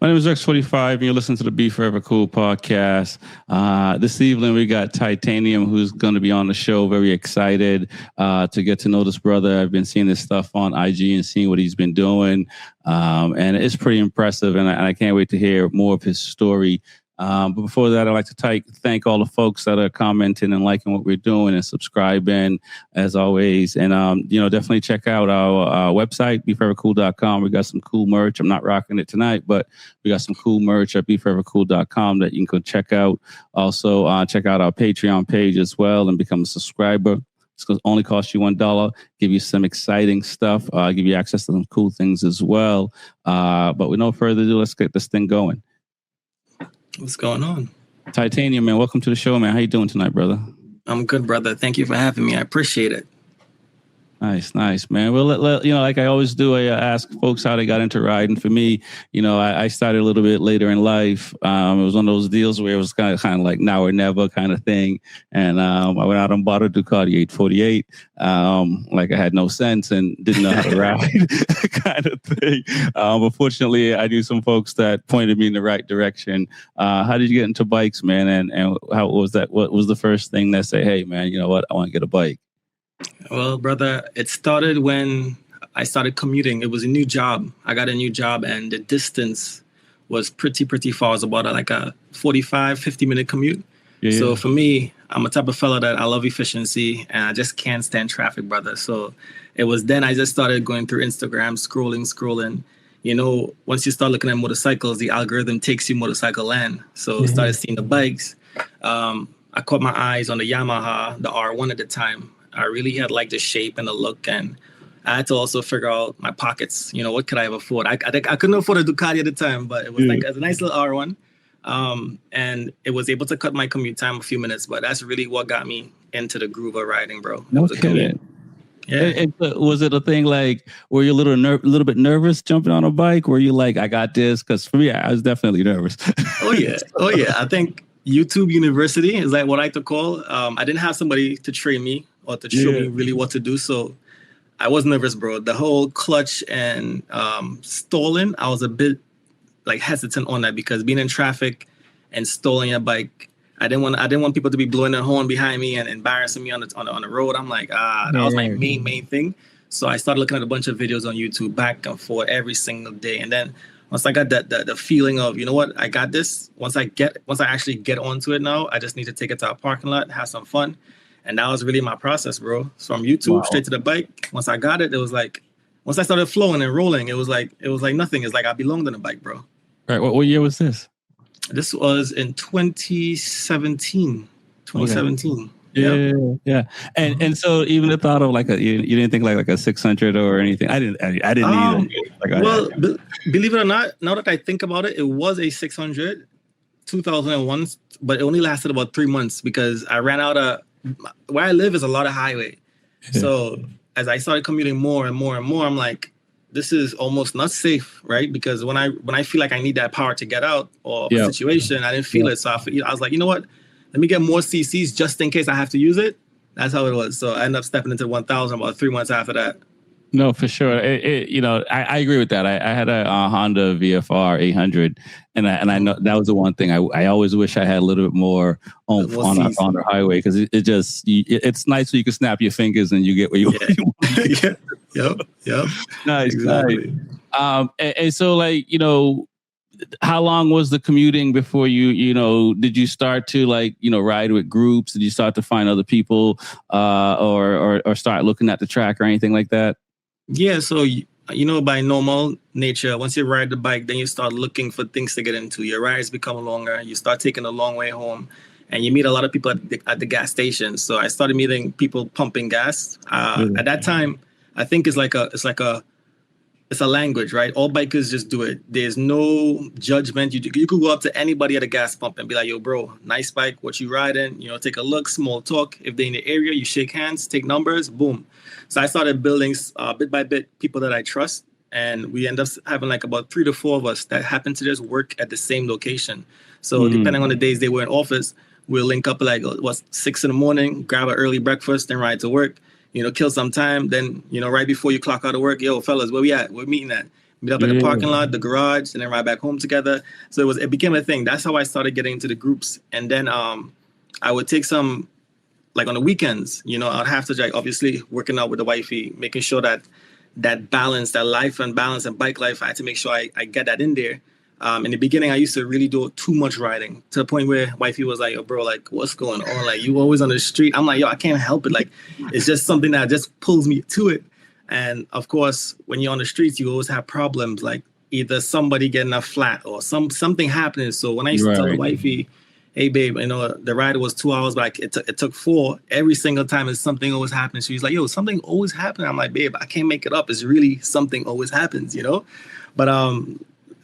My name is Rex45, and you're listening to the Be Forever Cool podcast. This evening, we got Titanium, who's going to be on the show. Very excited to get to know this brother. I've been seeing this stuff on IG and seeing what he's been doing, and it's pretty impressive, and I can't wait to hear more of his story. But before that, I'd like to thank all the folks that are commenting and liking what we're doing and subscribing, as always. And, definitely check out our website, beforevercool.com. We got some cool merch. I'm not rocking it tonight, but we got some cool merch at beforevercool.com that you can go check out. Also, check out our Patreon page as well and become a subscriber. It's going to only cost you $1, give you some exciting stuff, give you access to some cool things as well. But with no further ado, let's get this thing going. What's going on? Titanium, man, welcome to the show, man. How you doing tonight, brother? I'm good, brother. Thank you for having me. I appreciate it. Nice, man. Well, like I always do, I ask folks how they got into riding. For me, I started a little bit later in life. It was one of those deals where it was kind of like now or never kind of thing. And I went out and bought a Ducati 848. Like I had no sense and didn't know how to ride kind of thing. But fortunately, I knew some folks that pointed me in the right direction. How did you get into bikes, man? And how was that? What was the first thing that said, hey, man, you know what? I want to get a bike? Well, brother, it started when I started commuting. It was a new job. I got a new job and the distance was pretty far. It was about like a 45, 50-minute commute. Yeah. So for me, I'm a type of fella that I love efficiency and I just can't stand traffic, brother. So it was then I just started going through Instagram, scrolling. Once you start looking at motorcycles, the algorithm takes you motorcycle land. So started seeing the bikes. I caught my eyes on the Yamaha, the R1 at the time. I really had like the shape and the look, and I had to also figure out my pockets. What could I afford? I couldn't afford a Ducati at the time, but it was like a nice little R1, and it was able to cut my commute time a few minutes. But that's really what got me into the groove of riding, bro. No kidding. Yeah. Was it a thing like, were you a little bit nervous jumping on a bike? Were you like, I got this? Because for me, I was definitely nervous. Oh yeah. I think YouTube University is like what I like to call. I didn't have somebody to train me or to show me really what to do. So I was nervous, bro. The whole clutch and stalling, I was a bit like hesitant on that because being in traffic and stalling a bike, I didn't want people to be blowing their horn behind me and embarrassing me on the road. I'm like, that was my main thing. So I started looking at a bunch of videos on YouTube back and forth every single day. And then once I got the feeling of, you know what, I got this. Once I actually get onto it now, I just need to take it to a parking lot, have some fun. And that was really my process, bro. So from YouTube straight to the bike. Once I got it, it was like, once I started flowing and rolling, it was like nothing. It's like I belonged on a bike, bro. Right. What year was this? This was in 2017. 2017. Okay. Yeah. And so even the thought of like you didn't think like a 600 or anything. I didn't either. Believe it or not, now that I think about it, it was a 600, 2001, but it only lasted about 3 months because I ran out of. Where I live is a lot of highway. So as I started commuting more and more, I'm like, this is almost not safe, right? Because when I feel like I need that power to get out or a situation, I didn't feel it. So I was like, you know what? Let me get more CCs just in case I have to use it. That's how it was. So I ended up stepping into 1,000 about 3 months after that. No, for sure. I agree with that. I had a Honda VFR 800, and I know that was the one thing I always wish I had a little bit more on the highway because it's nice so you can snap your fingers and you get where you want. Yep. Nice, exactly. Nice. And so how long was the commuting before did you start to ride with groups? Did you start to find other people or start looking at the track or anything like that? Yeah, so by normal nature, once you ride the bike, then you start looking for things to get into. Your rides become longer. You start taking a long way home, and you meet a lot of people at the gas station. So I started meeting people pumping gas. At that time, I think it's a language, right? All bikers just do it. There's no judgment. You could go up to anybody at a gas pump and be like, yo, bro, nice bike. What you riding? Take a look, small talk. If they're in the area, you shake hands, take numbers, boom. So I started building bit by bit people that I trust. And we end up having like about 3 to 4 of us that happen to just work at the same location. So depending on the days they were in office, we'll link up like 6 a.m, grab an early breakfast, then ride to work. Kill some time. Then, right before you clock out of work, yo, fellas, where we at? We're meeting meet up at the parking lot, the garage, and then ride back home together. So it became a thing. That's how I started getting into the groups. And then I would take some, like on the weekends, I'd have to, like, obviously working out with the wifey, making sure that balance, that life and balance and bike life, I had to make sure I get that in there. In the beginning, I used to really do too much riding to the point where wifey was like, "Oh, bro, like, what's going on? Like, you always on the street." I'm like, "Yo, I can't help it. Like, it's just something that just pulls me to it." And of course, when you're on the streets, you always have problems, like either somebody getting a flat or something happening. So when I used to tell the wifey, "Hey, babe, the ride was 2 hours, but it took 4." Every single time, is something always happens. She's like, "Yo, something always happens." I'm like, "Babe, I can't make it up. It's really something always happens, But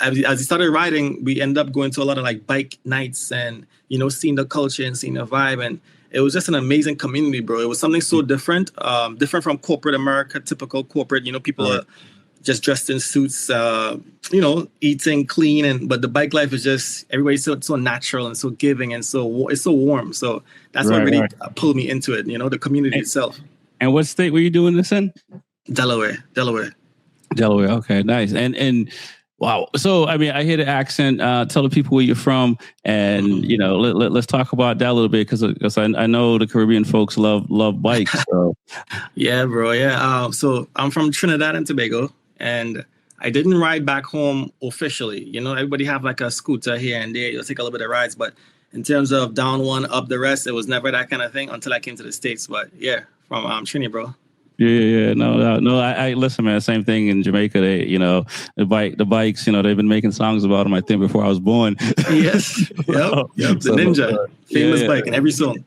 as we started riding, we ended up going to a lot of like bike nights and, seeing the culture and seeing the vibe. And it was just an amazing community, bro. It was something so different, different from corporate America, typical corporate, people are just dressed in suits, eating clean. But the bike life is just, everybody's so natural and so giving and it's so warm. So that's what really pulled me into it, the community itself. And what state were you doing this in? Delaware. Okay, nice. And wow. So, I mean, I hear the accent. Tell the people where you're from, and let's talk about that a little bit because I know the Caribbean folks love bikes. So. Yeah, bro. Yeah. So I'm from Trinidad and Tobago, and I didn't ride back home officially. Everybody have like a scooter here and there. You'll take a little bit of rides, but in terms of down one, up the rest, it was never that kind of thing until I came to the States. But yeah, from Trini, bro. Yeah. No. I listen, man. Same thing in Jamaica. They, the bikes. They've been making songs about them. I think before I was born. Yes. Yep. The Ninja, famous bike in every song.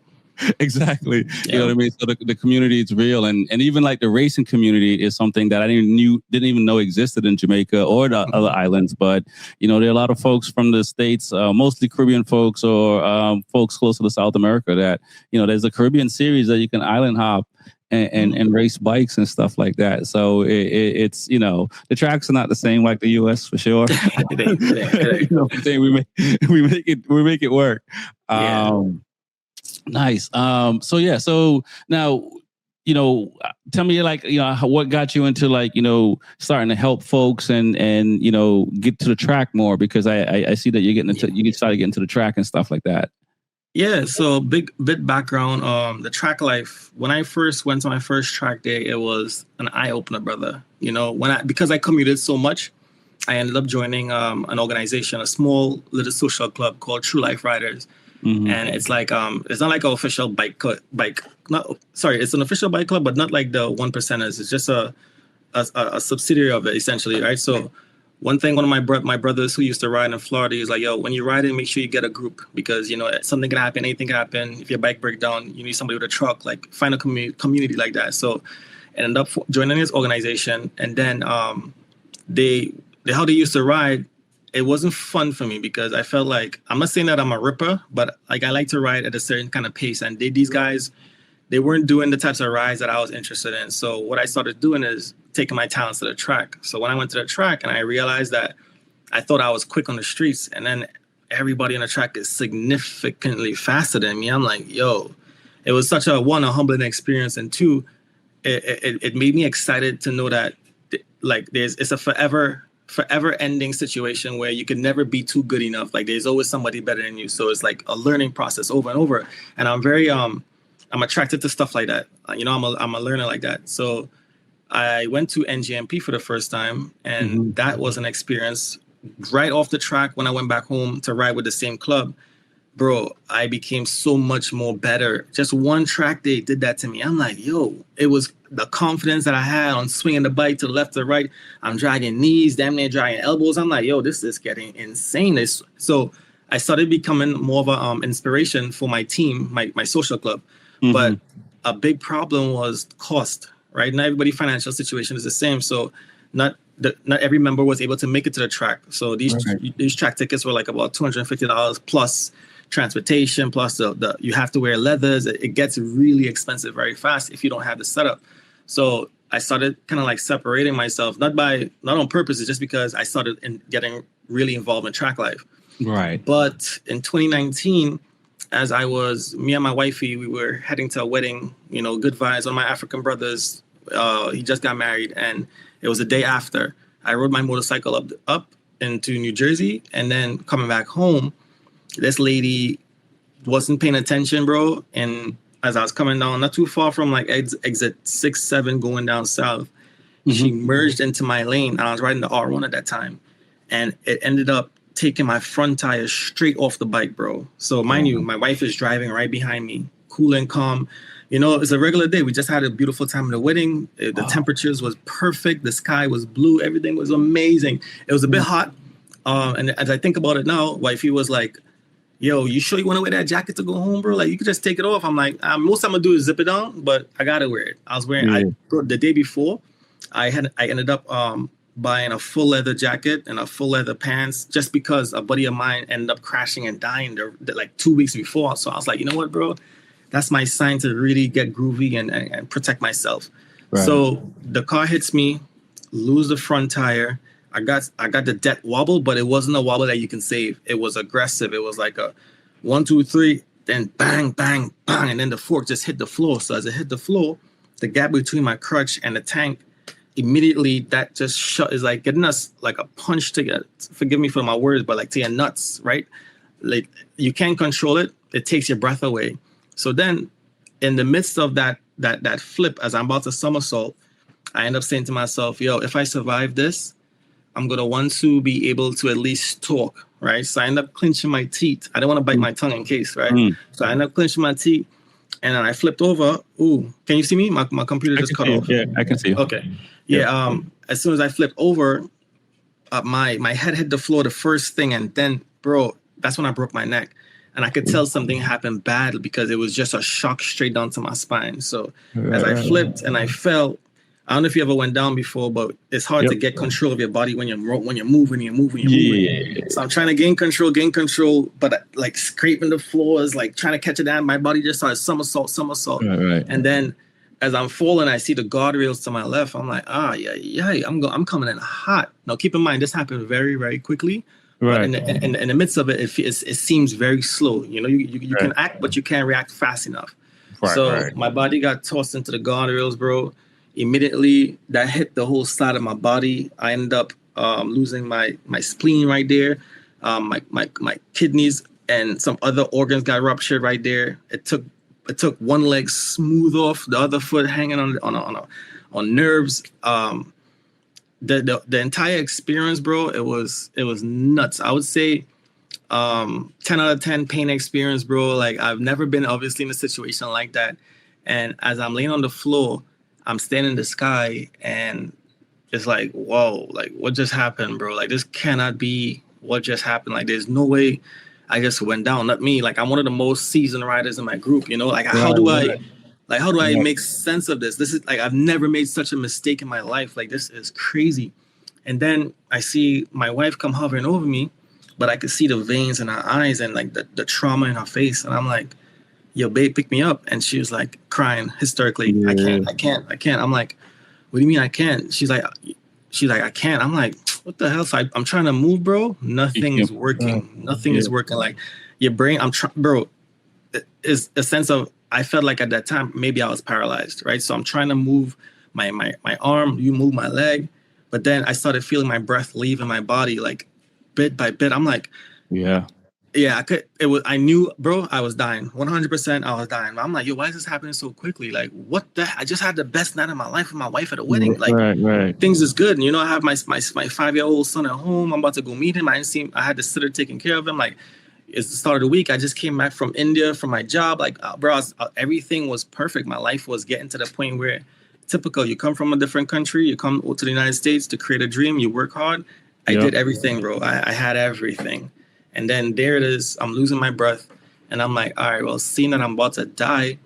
Exactly. You know what I mean? So the community is real, and even like the racing community is something that I didn't even know existed in Jamaica or the other islands. But there are a lot of folks from the States, mostly Caribbean folks or folks close to South America that there's a Caribbean series that you can island hop and race bikes and stuff like that. So it's the tracks are not the same like the US for sure. We make it work. Nice. So now tell me what got you into starting to help folks and get to the track more, because I see that you started getting to the track and stuff like that. Yeah, so bit background. The track life. When I first went to my first track day, it was an eye opener, brother. Because I commuted so much, I ended up joining an organization, a small little social club called True Life Riders, and it's like it's not like an official it's an official bike club, but not like the 1%ers. It's just a subsidiary of it, essentially, right? So. One thing, one of my brothers who used to ride in Florida, he's like, "Yo, when you're riding, make sure you get a group, because something can happen, anything can happen. If your bike breaks down, you need somebody with a truck. Like, find a community like that." So, I ended up joining this organization, and then how they used to ride, it wasn't fun for me because I felt like, I'm not saying that I'm a ripper, but like I like to ride at a certain kind of pace, and these guys, they weren't doing the types of rides that I was interested in. So what I started doing is taking my talents to the track. So when I went to the track and I realized that I thought I was quick on the streets, and then everybody on the track is significantly faster than me, I'm like, yo, it was such a humbling experience. And two, it made me excited to know that it's a forever ending situation where you can never be too good enough. Like, there's always somebody better than you. So it's like a learning process over and over. And I'm very, I'm attracted to stuff like that. I'm a learner like that. So I went to NGMP for the first time, and that was an experience. Right off the track, when I went back home to ride with the same club, bro, I became so much more better. Just one track day did that to me. I'm like, yo, it was the confidence that I had on swinging the bike to the left to right. I'm dragging knees, damn near dragging elbows. I'm like, yo, this is getting insane. So I started becoming more of an inspiration for my team, my social club. But a big problem was cost, right? Not everybody's financial situation is the same. So not every member was able to make it to the track. So these track tickets were like about $250 plus transportation, plus the you have to wear leathers. It gets really expensive very fast if you don't have the setup. So I started kind of like separating myself, not on purpose, it's just because I started getting really involved in track life. Right. But in 2019, as me and my wifey, we were heading to a wedding, good vibes. One of my African brothers, he just got married, and it was the day after. I rode my motorcycle up into New Jersey, and then coming back home, this lady wasn't paying attention, bro. And as I was coming down, not too far from like exit 6-7 going down south, she merged into my lane, and I was riding the R1 at that time, and it ended up taking my front tire straight off the bike, bro. So mind you, my wife is driving right behind me, cool and calm. You know, it's a regular day. We just had a beautiful time at the wedding. The temperatures was perfect. The sky was blue. Everything was amazing. It was a bit hot. And as I think about it now, wifey was like, yo, you sure you want to wear that jacket to go home, bro? Like, you could just take it off. I'm like, most I'm going to do is zip it down, but I got to wear it. I was wearing, the day before, I ended up buying a full leather jacket and a full leather pants just because a buddy of mine ended up crashing and dying like 2 weeks before. So I was like, you know what, bro? That's my sign to really get groovy and protect myself. Right. So the car hits me, lose the front tire. I got the death wobble, but it wasn't a wobble that you can save. It was aggressive. It was like a 1, 2, 3, then bang, bang, bang, and then the fork just hit the floor. So as it hit the floor, the gap between my crutch and the tank, immediately that just shut, is like getting us like a punch to get, forgive me for my words, but like to your nuts, right? Like you can't control it. It takes your breath away. So then in the midst of that flip, as I'm about to somersault, I end up saying to myself, yo, if I survive this, I'm going to want to be able to at least talk, right? So I end up clenching my teeth. I don't want to bite my tongue in case, right? So I end up clenching my teeth, and then I flipped over. Ooh, can you see me? My computer just cut off. Yeah, I can see you. Okay. Yeah. As soon as I flipped over, my head hit the floor the first thing, and then, bro, that's when I broke my neck. And I could tell something happened bad because it was just a shock straight down to my spine. So as I flipped and I fell, I don't know if you ever went down before, but it's hard to get control of your body when you're moving. So I'm trying to gain control, but like scraping the floors, like trying to catch it down. My body just started somersault. Right. And then as I'm falling, I see the guardrails to my left. I'm like, I'm coming in hot. Now keep in mind, this happened very, very quickly. Right. But in the midst of it, it seems very slow. You know, you can act, but you can't react fast enough. My body got tossed into the guardrails, bro. Immediately, that hit the whole side of my body. I ended up losing my spleen right there. My kidneys and some other organs got ruptured right there. It took one leg smooth off, the other foot hanging on nerves. The entire experience, bro, it was nuts. I would say 10 out of 10 pain experience, bro. Like, I've never been obviously in a situation like that. And as I'm laying on the floor, I'm standing in the sky, and it's like, whoa, like, what just happened, bro? Like, this cannot be what just happened. Like, there's no way I just went down. Not me. Like, I'm one of the most seasoned riders in my group, you know? Like, how do I make sense of this? This is like, I've never made such a mistake in my life. Like, this is crazy. And then I see my wife come hovering over me, but I could see the veins in her eyes and like the trauma in her face. And I'm like, yo, babe, pick me up. And she was like crying hysterically. I can't. I'm like, what do you mean I can't? She's like, I can't. I'm like, what the hell? So I'm trying to move, bro. Nothing is working. Nothing is working. Like, your brain, bro, is a sense of, I felt like at that time, maybe I was paralyzed, right? So I'm trying to move my arm, you move my leg. But then I started feeling my breath leaving my body, like bit by bit. I'm like, I knew, bro, I was dying. 100% I was dying. I'm like, yo, why is this happening so quickly? Like, what the, I just had the best night of my life with my wife at a wedding. Like, things is good. And, you know, I have my 5-year-old son at home. I'm about to go meet him. I had the sitter taking care of him. Like, it's the start of the week. I just came back from India from my job. Like, bro, everything was perfect. My life was getting to the point where, typical, you come from a different country, you come to the United States to create a dream, you work hard. I did everything, bro. I had everything. And then there it is. I'm losing my breath. And I'm like, all right, well, seeing that I'm about to die,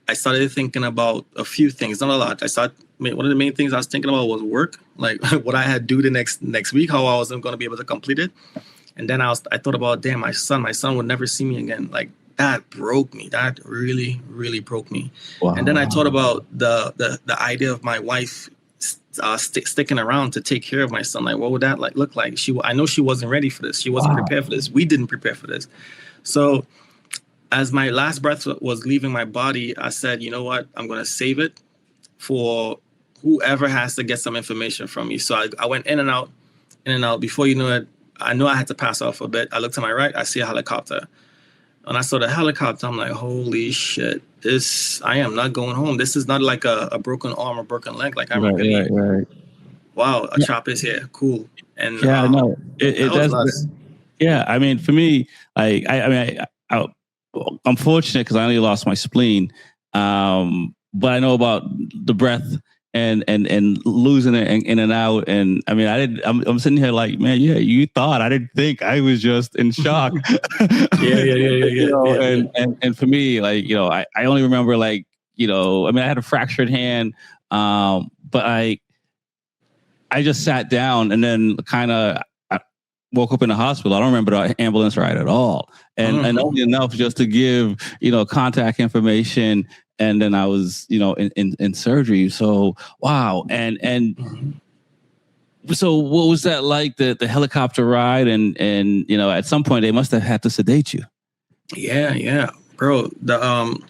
I started thinking about a few things, not a lot. One of the main things I was thinking about was work, like what I had to do the next week, how I wasn't going to be able to complete it. And then I thought about, damn, my son would never see me again. Like, that broke me. That really, really broke me. Wow. And then I thought about the idea of my wife sticking around to take care of my son. Like, what would that look like? I know she wasn't ready for this. She wasn't prepared for this. We didn't prepare for this. So as my last breath was leaving my body, I said, you know what? I'm going to save it for whoever has to get some information from me. So I went in and out, in and out. Before you know it, I know I had to pass off a bit. I look to my right, I see a helicopter. When I saw the helicopter, I'm like, holy shit, I am not going home. This is not like a broken arm or broken leg. Like, I'm Right. wow, a chop is here. Cool. And Yeah, no, that was nuts. Yeah, I mean, for me, like, I'm fortunate because I only lost my spleen, but I know about the breath and losing it in and out. And I mean, I'm sitting here like, man, yeah, you thought I didn't think. I was just in shock. Yeah. You know, and for me, like, you know, I only remember, like, you know, I mean, I had a fractured hand, but I just sat down and then kind of woke up in the hospital. I don't remember the ambulance ride at all. And only enough just to give, you know, contact information. And then I was, you know, in surgery. So, wow. And so what was that like, the helicopter ride? And, you know, at some point they must have had to sedate you. Yeah. Bro, the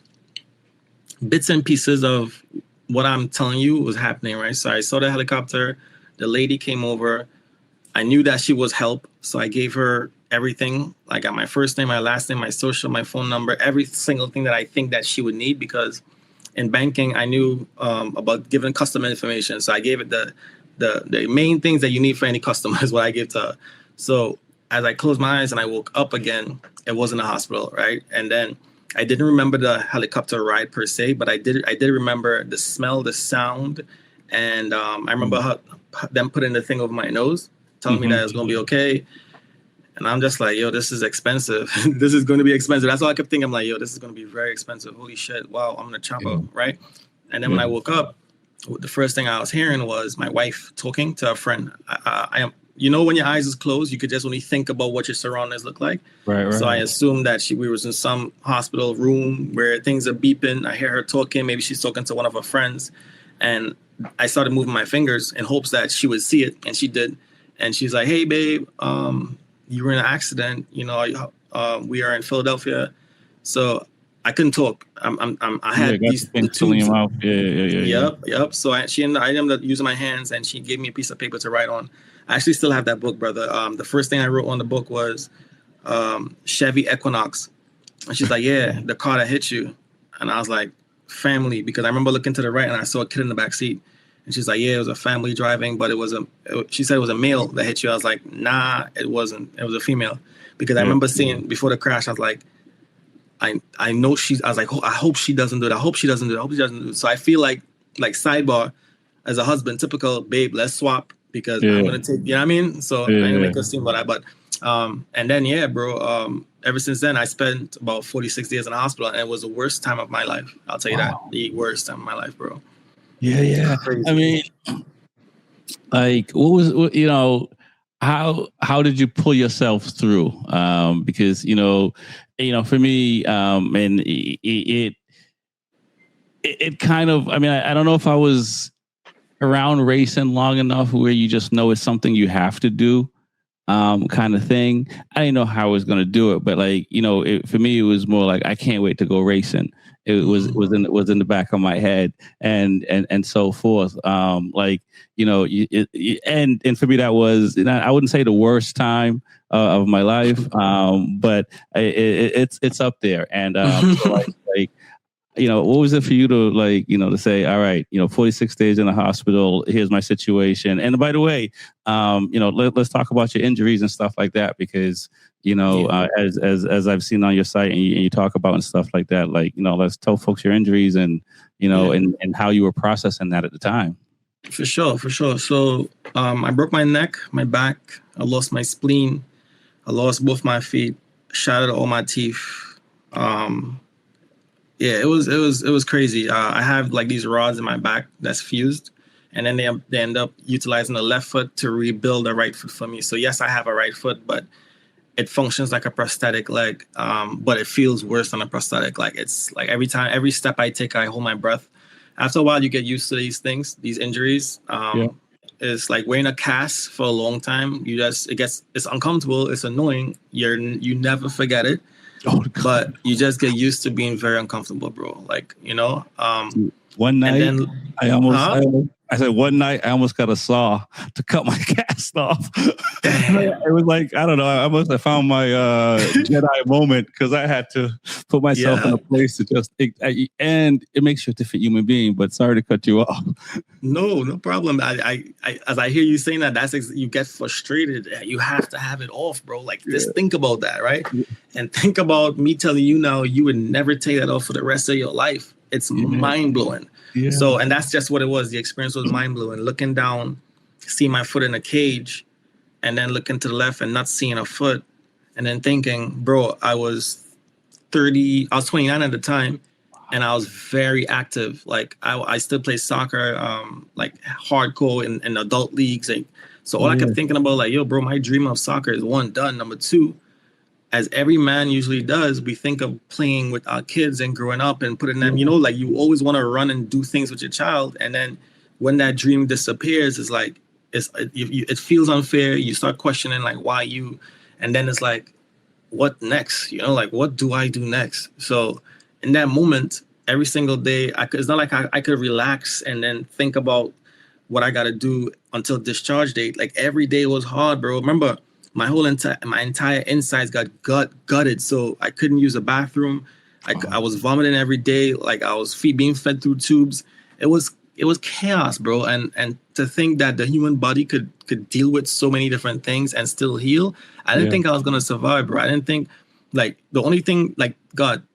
bits and pieces of what I'm telling you was happening, right? So I saw the helicopter, the lady came over. I knew that she was help, so I gave her everything. I got my first name, my last name, my social, my phone number, every single thing that I think that she would need, because in banking, I knew about giving customer information. So I gave it the main things that you need for any customer is what I gave to her. So as I closed my eyes and I woke up again, it wasn't a hospital, right? And then I didn't remember the helicopter ride per se, but I did remember the smell, the sound, and I remember them putting the thing over my nose, telling me that it was going to be okay. And I'm just like, yo, this is expensive. This is going to be expensive. That's all I kept thinking. I'm like, yo, this is going to be very expensive. Holy shit. Wow, I'm going to chop up, right? And then when I woke up, the first thing I was hearing was my wife talking to a friend. I am, you know, when your eyes is closed, you could just only think about what your surroundings look like. Right. So I assumed that we was in some hospital room where things are beeping. I hear her talking. Maybe she's talking to one of her friends. And I started moving my fingers in hopes that she would see it. And she did. And she's like, hey, babe, you were in an accident. You know, we are in Philadelphia. So I couldn't talk. I had these tubes. Yep. So I ended up using my hands, and she gave me a piece of paper to write on. I actually still have that book, brother. The first thing I wrote on the book was Chevy Equinox. And she's like, yeah, the car that hit you. And I was like, family, because I remember looking to the right and I saw a kid in the back seat. And she's like, yeah, it was a family driving, but she said it was a male that hit you. I was like, nah, it wasn't. It was a female. Because I remember seeing before the crash, I was like, I know I was like, oh, I hope she doesn't do it. I hope she doesn't do it. So I feel like sidebar, as a husband, typical, babe, let's swap because I'm going to take, you know what I mean? So I'm going to make a scene about that. But, and then, bro, ever since then, I spent about 46 days in the hospital, and it was the worst time of my life. I'll tell you that. The worst time of my life, bro. Yeah. I mean, like, you know, how did you pull yourself through? Because, you know, for me, and it kind of, I mean, I don't know if I was around racing long enough where you just know it's something you have to do, kind of thing. I didn't know how I was going to do it, but like, you know, for me, it was more like, I can't wait to go racing. It was in the back of my head and so forth. Like, you know, and for me, that was, I wouldn't say the worst time of my life, but it's up there. And so like, you know, what was it for you to, like, you know, to say, all right, you know, 46 days in the hospital, here's my situation. And by the way, you know, let's talk about your injuries and stuff like that, because, you know, as I've seen on your site and you talk about and stuff like that, like, you know, let's tell folks your injuries and, you know, and how you were processing that at the time. For sure. So I broke my neck, my back, I lost my spleen, I lost both my feet, shattered all my teeth. Yeah, it was crazy. I have like these rods in my back that's fused, and then they end up utilizing the left foot to rebuild the right foot for me. So yes, I have a right foot, but it functions like a prosthetic leg. But it feels worse than a prosthetic. Like, it's like every step I take, I hold my breath. After a while, you get used to these things, these injuries. It's like wearing a cast for a long time. It's uncomfortable. It's annoying. You never forget it. But you just get used to being very uncomfortable, bro. Like, you know, One And night, then, huh? I said one night I almost got a saw to cut my cast off. It was like, I don't know. I must have found my Jedi moment because I had to put myself in Yeah. a place to just, and it makes you a different human being. But sorry to cut you off. No problem. As I hear you saying that, you get frustrated. You have to have it off, bro. Like, just think about that, right? And think about me telling you now, you would never take that off for the rest of your life. It's mind blowing. Yeah. So, and that's just what it was. The experience was mind blowing. Looking down, see my foot in a cage, and then looking to the left and not seeing a foot, and then thinking, bro, I was 29 at the time, and I was very active. Like I still play soccer, like hardcore in adult leagues. Like, so all I kept thinking about, like, yo, bro, my dream of soccer is one, done. Number two, as every man usually does, we think of playing with our kids and growing up and putting them, like you always want to run and do things with your child. And then when that dream disappears, it's like, it feels unfair. You start questioning, like, why you? And then it's like, what next? Like, what do I do next? So in that moment, every single day, it's not like I could relax and then think about what I got to do until discharge date. Like, every day was hard, bro. Remember, my entire insides got gutted, so I couldn't use a bathroom. I was vomiting every day, like I was being fed through tubes. It was chaos, bro. And to think that the human body could deal with so many different things and still heal, I didn't think I was gonna survive, bro. I didn't think, like, the only thing, like,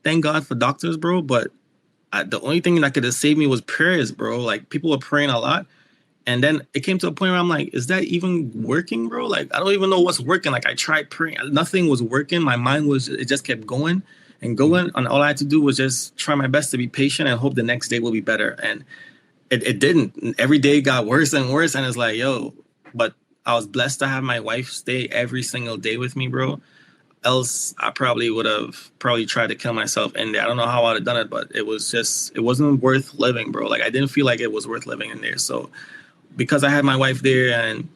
thank God for doctors, bro. But the only thing that could have saved me was prayers, bro. Like, people were praying a lot. And then it came to a point where I'm like, is that even working, bro? Like, I don't even know what's working. Like, I tried praying. Nothing was working. My mind it just kept going and going. And all I had to do was just try my best to be patient and hope the next day will be better. And it didn't. Every day got worse and worse. And it's like, yo, but I was blessed to have my wife stay every single day with me, bro. Else I probably would have tried to kill myself in there. I don't know how I'd have done it, but it wasn't worth living, bro. Like, I didn't feel like it was worth living in there. So because I had my wife there, and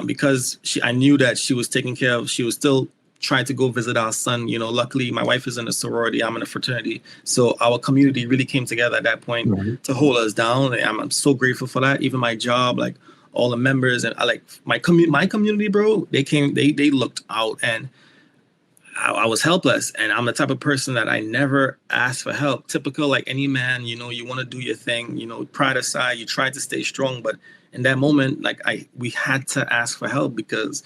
because I knew that she was taken care of, she was still trying to go visit our son. Luckily my wife is in a sorority, I'm in a fraternity, so our community really came together at that point to hold us down. And I'm so grateful for that. Even my job, like, all the members, and I, like, my community, bro, they looked out, and I was helpless. And I'm the type of person that I never ask for help. Typical, like any man, you want to do your thing, pride aside, you try to stay strong. But in that moment, like, we had to ask for help, because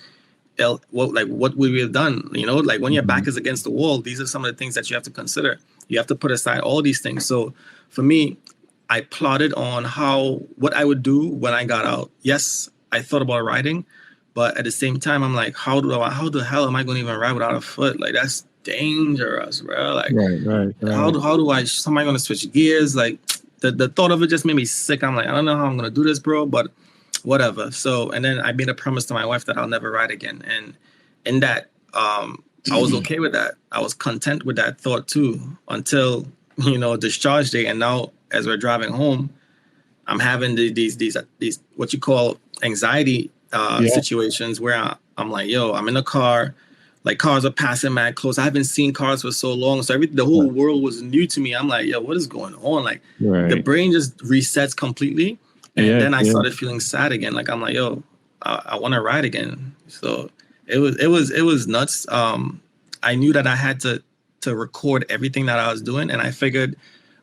what would we have done? Like, when your back is against the wall, these are some of the things that you have to consider. You have to put aside all these things. So for me, I plotted on what I would do when I got out. Yes, I thought about riding, but at the same time, I'm like, how the hell am I going to even ride without a foot? Like, that's dangerous, bro. Like, right. How do am I going to switch gears? Like, the thought of it just made me sick. I'm like, I don't know how I'm going to do this, bro, but whatever. So, and then I made a promise to my wife that I'll never ride again. And in that, I was okay with that. I was content with that thought too, until, discharge day. And now, as we're driving home, I'm having these what you call anxiety situations where I'm like, yo, I'm in a car, like, cars are passing mad close. I haven't seen cars for so long, so the whole world was new to me. I'm like, yo, what is going on? Like, the brain just resets completely, and then I started feeling sad again. Like, I'm like, yo, I want to ride again. So it was nuts. I knew that I had to record everything that I was doing, and I figured,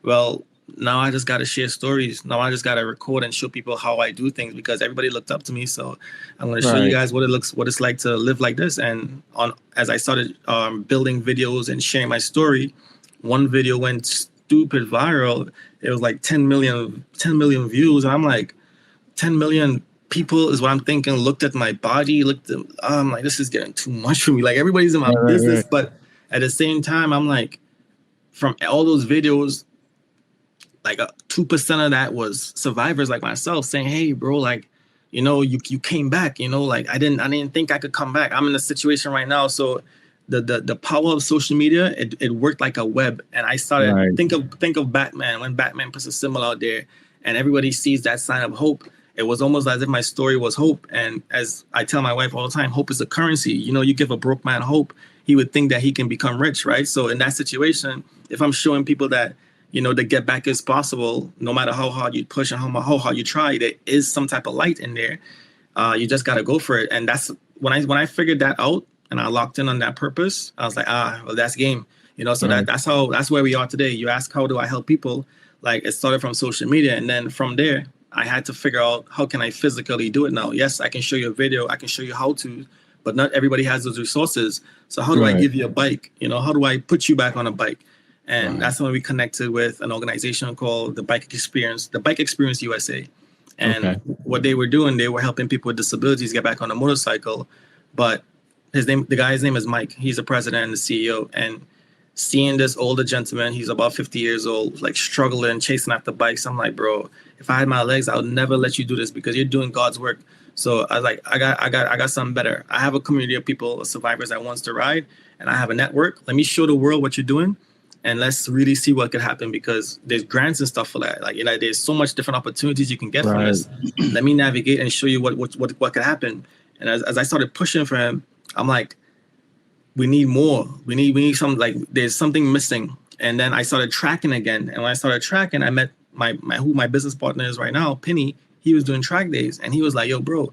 well, now I just got to share stories. Now I just got to record and show people how I do things, because everybody looked up to me. So I'm going to show you guys what it's like to live like this. And as I started building videos and sharing my story, one video went stupid viral. It was like 10 million views. And I'm like, 10 million people is what I'm thinking, looked at my body, I'm like, this is getting too much for me. Like, everybody's in my business. But at the same time, I'm like, from all those videos, like 2% of that was survivors like myself saying, hey, bro, like, you came back, like, I didn't think I could come back. I'm in a situation right now. So the power of social media, it worked like a web. And I started think of Batman, when Batman puts a symbol out there and everybody sees that sign of hope. It was almost as if my story was hope. And as I tell my wife all the time, hope is a currency. You give a broke man hope, he would think that he can become rich, right? So in that situation, if I'm showing people that, the get back is possible. No matter how hard you push and how hard you try, there is some type of light in there. You just got to go for it. And that's when I figured that out and I locked in on that purpose. I was like, well, that's game. So Right. that's where we are today. You ask, how do I help people? Like, it started from social media, and then from there, I had to figure out, how can I physically do it now? Yes, I can show you a video, I can show you how to, but not everybody has those resources. So how do I Right. give you a bike? How do I put you back on a bike? And Right. that's when we connected with an organization called the Bike Experience USA. And Okay. what they were doing, they were helping people with disabilities get back on a motorcycle. But the guy's name is Mike. He's the president and the CEO. And seeing this older gentleman, he's about 50 years old, like struggling, chasing after bikes. I'm like, bro, if I had my legs, I would never let you do this because you're doing God's work. So I was like, I got something better. I have a community of people, survivors that wants to ride, and I have a network. Let me show the world what you're doing, and let's really see what could happen, because there's grants and stuff for that. Like, there's so much different opportunities you can get from Right. this. Let me navigate and show you what could happen. And as I started pushing for him, I'm like, we need more. We need some, like, there's something missing. And then I started tracking again. And when I started tracking, I met who my business partner is right now, Penny. He was doing track days, and he was like, yo, bro,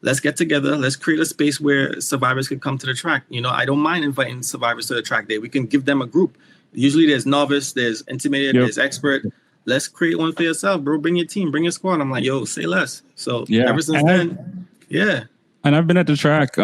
let's get together. Let's create a space where survivors can come to the track. I don't mind inviting survivors to the track day. We can give them a group. Usually there's novice, there's intermediate, Yep. there's expert. Let's create one for yourself, bro. Bring your team, bring your squad. I'm like, yo, say less. So Yeah. ever since then, yeah. And I've been at the track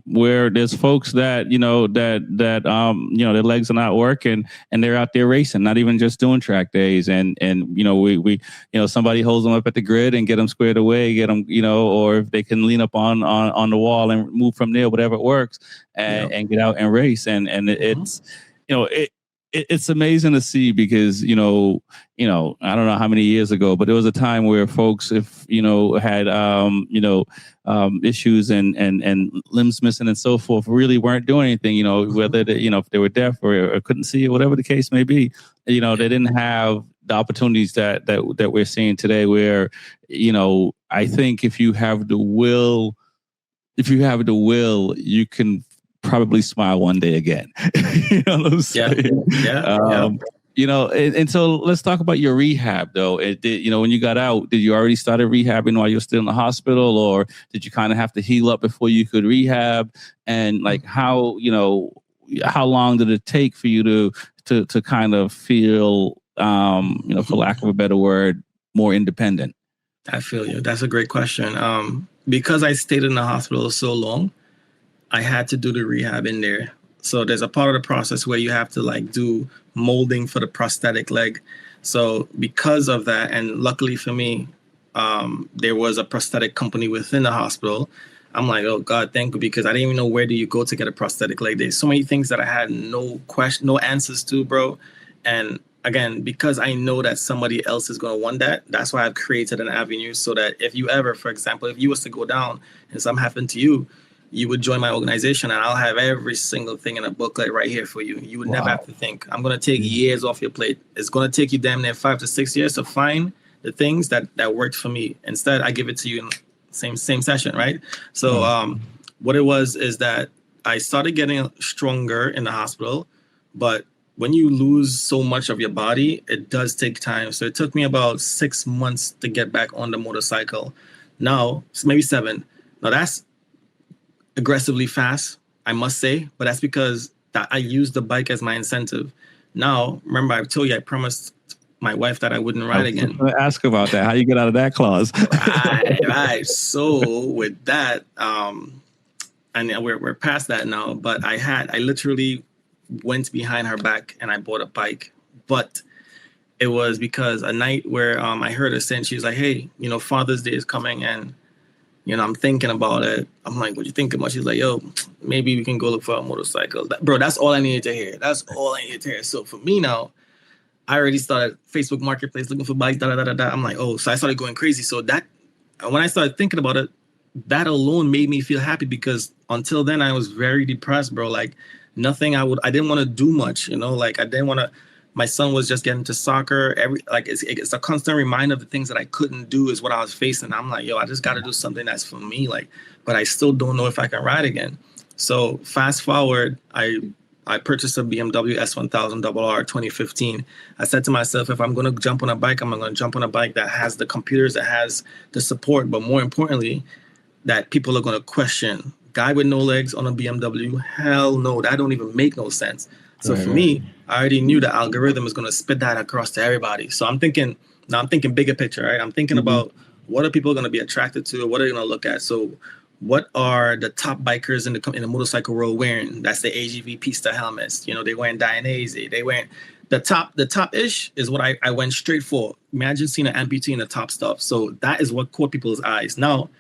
where there's folks that their legs are not working and they're out there racing, not even just doing track days. And we somebody holds them up at the grid and get them squared away, get them or if they can lean up on the wall and move from there, whatever works, and get out and race. And it's it's amazing to see because I don't know how many years ago, but there was a time where folks, if had issues and limbs missing and so forth, really weren't doing anything. Whether they, if they were deaf or couldn't see or whatever the case may be, they didn't have the opportunities that we're seeing today. Where I think if you have the will, you can probably smile one day again. You know what I'm saying? And so let's talk about your rehab though. When you got out, did you already started rehabbing while you were still in the hospital, or did you kind of have to heal up before you could rehab? And like how long did it take for you to kind of feel, for lack of a better word, more independent? I feel you. That's a great question. Because I stayed in the hospital so long, I had to do the rehab in there. So there's a part of the process where you have to like do molding for the prosthetic leg. So because of that, and luckily for me, there was a prosthetic company within the hospital. I'm like, oh God, thank you, because I didn't even know where do you go to get a prosthetic leg. There's so many things that I had no answers to, bro. And again, because I know that somebody else is going to want that, that's why I've created an avenue so that if you ever, for example, if you was to go down and something happened to you, you would join my organization and I'll have every single thing in a booklet right here for you. You would never have to think. I'm going to take years off your plate. It's going to take you damn near 5 to 6 years to find the things that worked for me. Instead, I give it to you in the same session, right? So what it was is that I started getting stronger in the hospital, but when you lose so much of your body, it does take time. So it took me about 6 months to get back on the motorcycle. Now, maybe 7. Now that's aggressively fast, I must say, but that's because I used the bike as my incentive. Now, remember, I told you I promised my wife that I wouldn't ride again. I'm gonna ask about that. How you get out of that clause? Right. So with that, and we're past that now. But I literally went behind her back and I bought a bike. But it was because a night where I heard her saying, she was like, hey, Father's Day is coming and I'm thinking about it. I'm like, what you think about? She's like, yo, maybe we can go look for a motorcycle. Bro, that's all I needed to hear. That's all I needed to hear. So for me now, I already started Facebook Marketplace looking for bikes, I'm like, oh, so I started going crazy. So that, when I started thinking about it, that alone made me feel happy, because until then I was very depressed, bro. Like nothing I didn't want to do much, like I didn't want to. My son was just getting to soccer. It's a constant reminder of the things that I couldn't do is what I was facing. I'm like, yo, I just got to do something that's for me. Like, but I still don't know if I can ride again. So fast forward, I I purchased a BMW S1000RR 2015. I said to myself, if I'm going to jump on a bike, I'm going to jump on a bike that has the computers, that has the support, but more importantly, that people are going to question. Guy with no legs on a BMW? Hell no, that don't even make no sense. So for me, I already knew the algorithm is going to spit that across to everybody. So I'm thinking bigger picture, right? I'm thinking about what are people going to be attracted to? What are they going to look at? So what are the top bikers in the motorcycle world wearing? That's the AGV Pista helmets. You know, they wearing Dainese. They wearing the top-ish is what I went straight for. Imagine seeing an amputee in the top stuff. So that is what caught people's eyes. Now,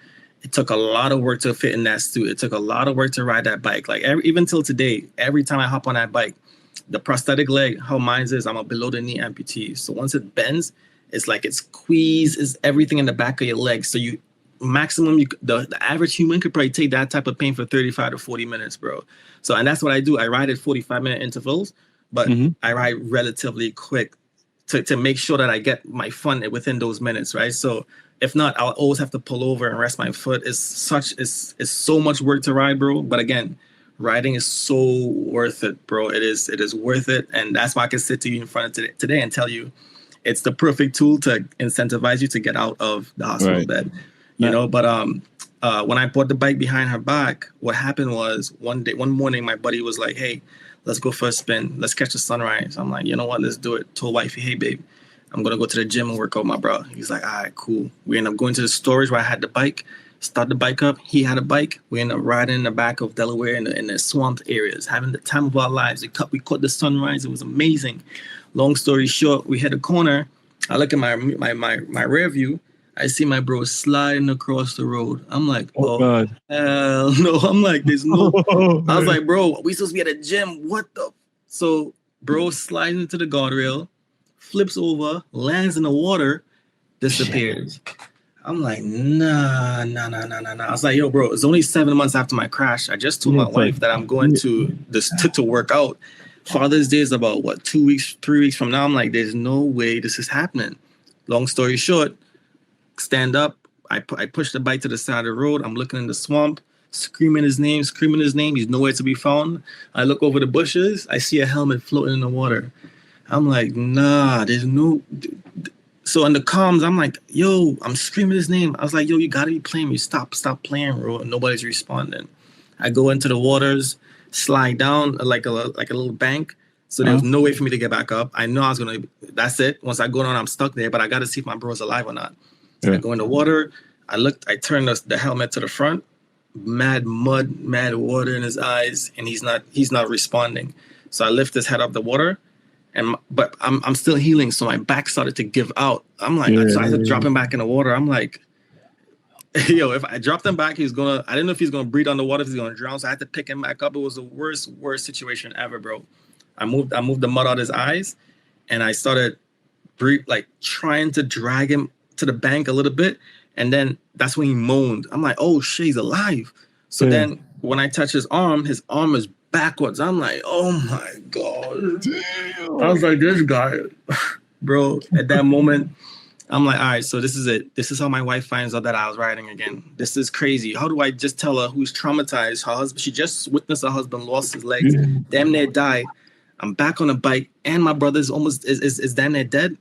it took a lot of work to fit in that suit. It took a lot of work to ride that bike. Like even till today, every time I hop on that bike, the prosthetic leg, how mine is, I'm a below the knee amputee. So once it bends, it's like it squeezes everything in the back of your leg. So you maximum, the average human could probably take that type of pain for 35 to 40 minutes, bro. So, and that's what I do. I ride at 45-minute intervals, but I ride relatively quick to make sure that I get my fun within those minutes, right? So if not, I'll always have to pull over and rest my foot. It's so much work to ride, bro. But again, riding is so worth it, bro. It is worth it. And that's why I can sit to you in front of today and tell you it's the perfect tool to incentivize you to get out of the hospital bed. You know, but when I bought the bike behind her back, what happened was one morning, my buddy was like, hey, let's go for a spin. Let's catch the sunrise. I'm like, you know what? Let's do it. Told wifey, hey, babe, I'm going to go to the gym and work out my bro. He's like, all right, cool. We end up going to the storage where I had the bike, start the bike up. He had a bike. We end up riding in the back of Delaware in the swamp areas, having the time of our lives. We caught the sunrise. It was amazing. Long story short, we hit a corner. I look at my rear view. I see my bro sliding across the road. I'm like, oh God. Hell no. I'm like, there's no. I was like, bro, we supposed to be at a gym. What the? So bro slides into the guardrail, flips over, lands in the water, disappears. I'm like, nah. I was like, yo, bro, it's only 7 months after my crash. I just told my wife that I'm going to work out. Father's Day is about 3 weeks from now. I'm like, there's no way this is happening. Long story short, stand up. I push the bike to the side of the road. I'm looking in the swamp, screaming his name. He's nowhere to be found. I look over the bushes. I see a helmet floating in the water. I'm like, nah, there's no. So in the comms, I'm like, yo, I'm screaming his name. I was like, yo, you gotta be playing me. Stop playing, bro. And nobody's responding. I go into the waters, slide down like a little bank. So there was no way for me to get back up. I know I was gonna. That's it. Once I go down, I'm stuck there. But I got to see if my bro's alive or not. So I go in the water. I turn the helmet to the front. Mad mud, mad water in his eyes, and he's not responding. So I lift his head up the water, but I'm still healing. So my back started to give out. I'm like, so I had to drop him back in the water. I'm like, yo, if I dropped him back, I didn't know if he's gonna breathe underwater, if he's gonna drown. So I had to pick him back up. It was the worst situation ever, bro. I moved the mud out of his eyes, and I started trying to drag him to the bank a little bit, and then that's when he moaned. I'm like, oh shit, he's alive. So then when I touch his arm is backwards. I'm like, oh my God. Damn. I was like, this guy, bro. At that moment, I'm like, all right, so this is it. This is how my wife finds out that I was riding again. This is crazy. How do I just tell her who's traumatized? Her husband, she just witnessed her husband lost his legs, damn near died. I'm back on a bike, and my brother's is damn near dead.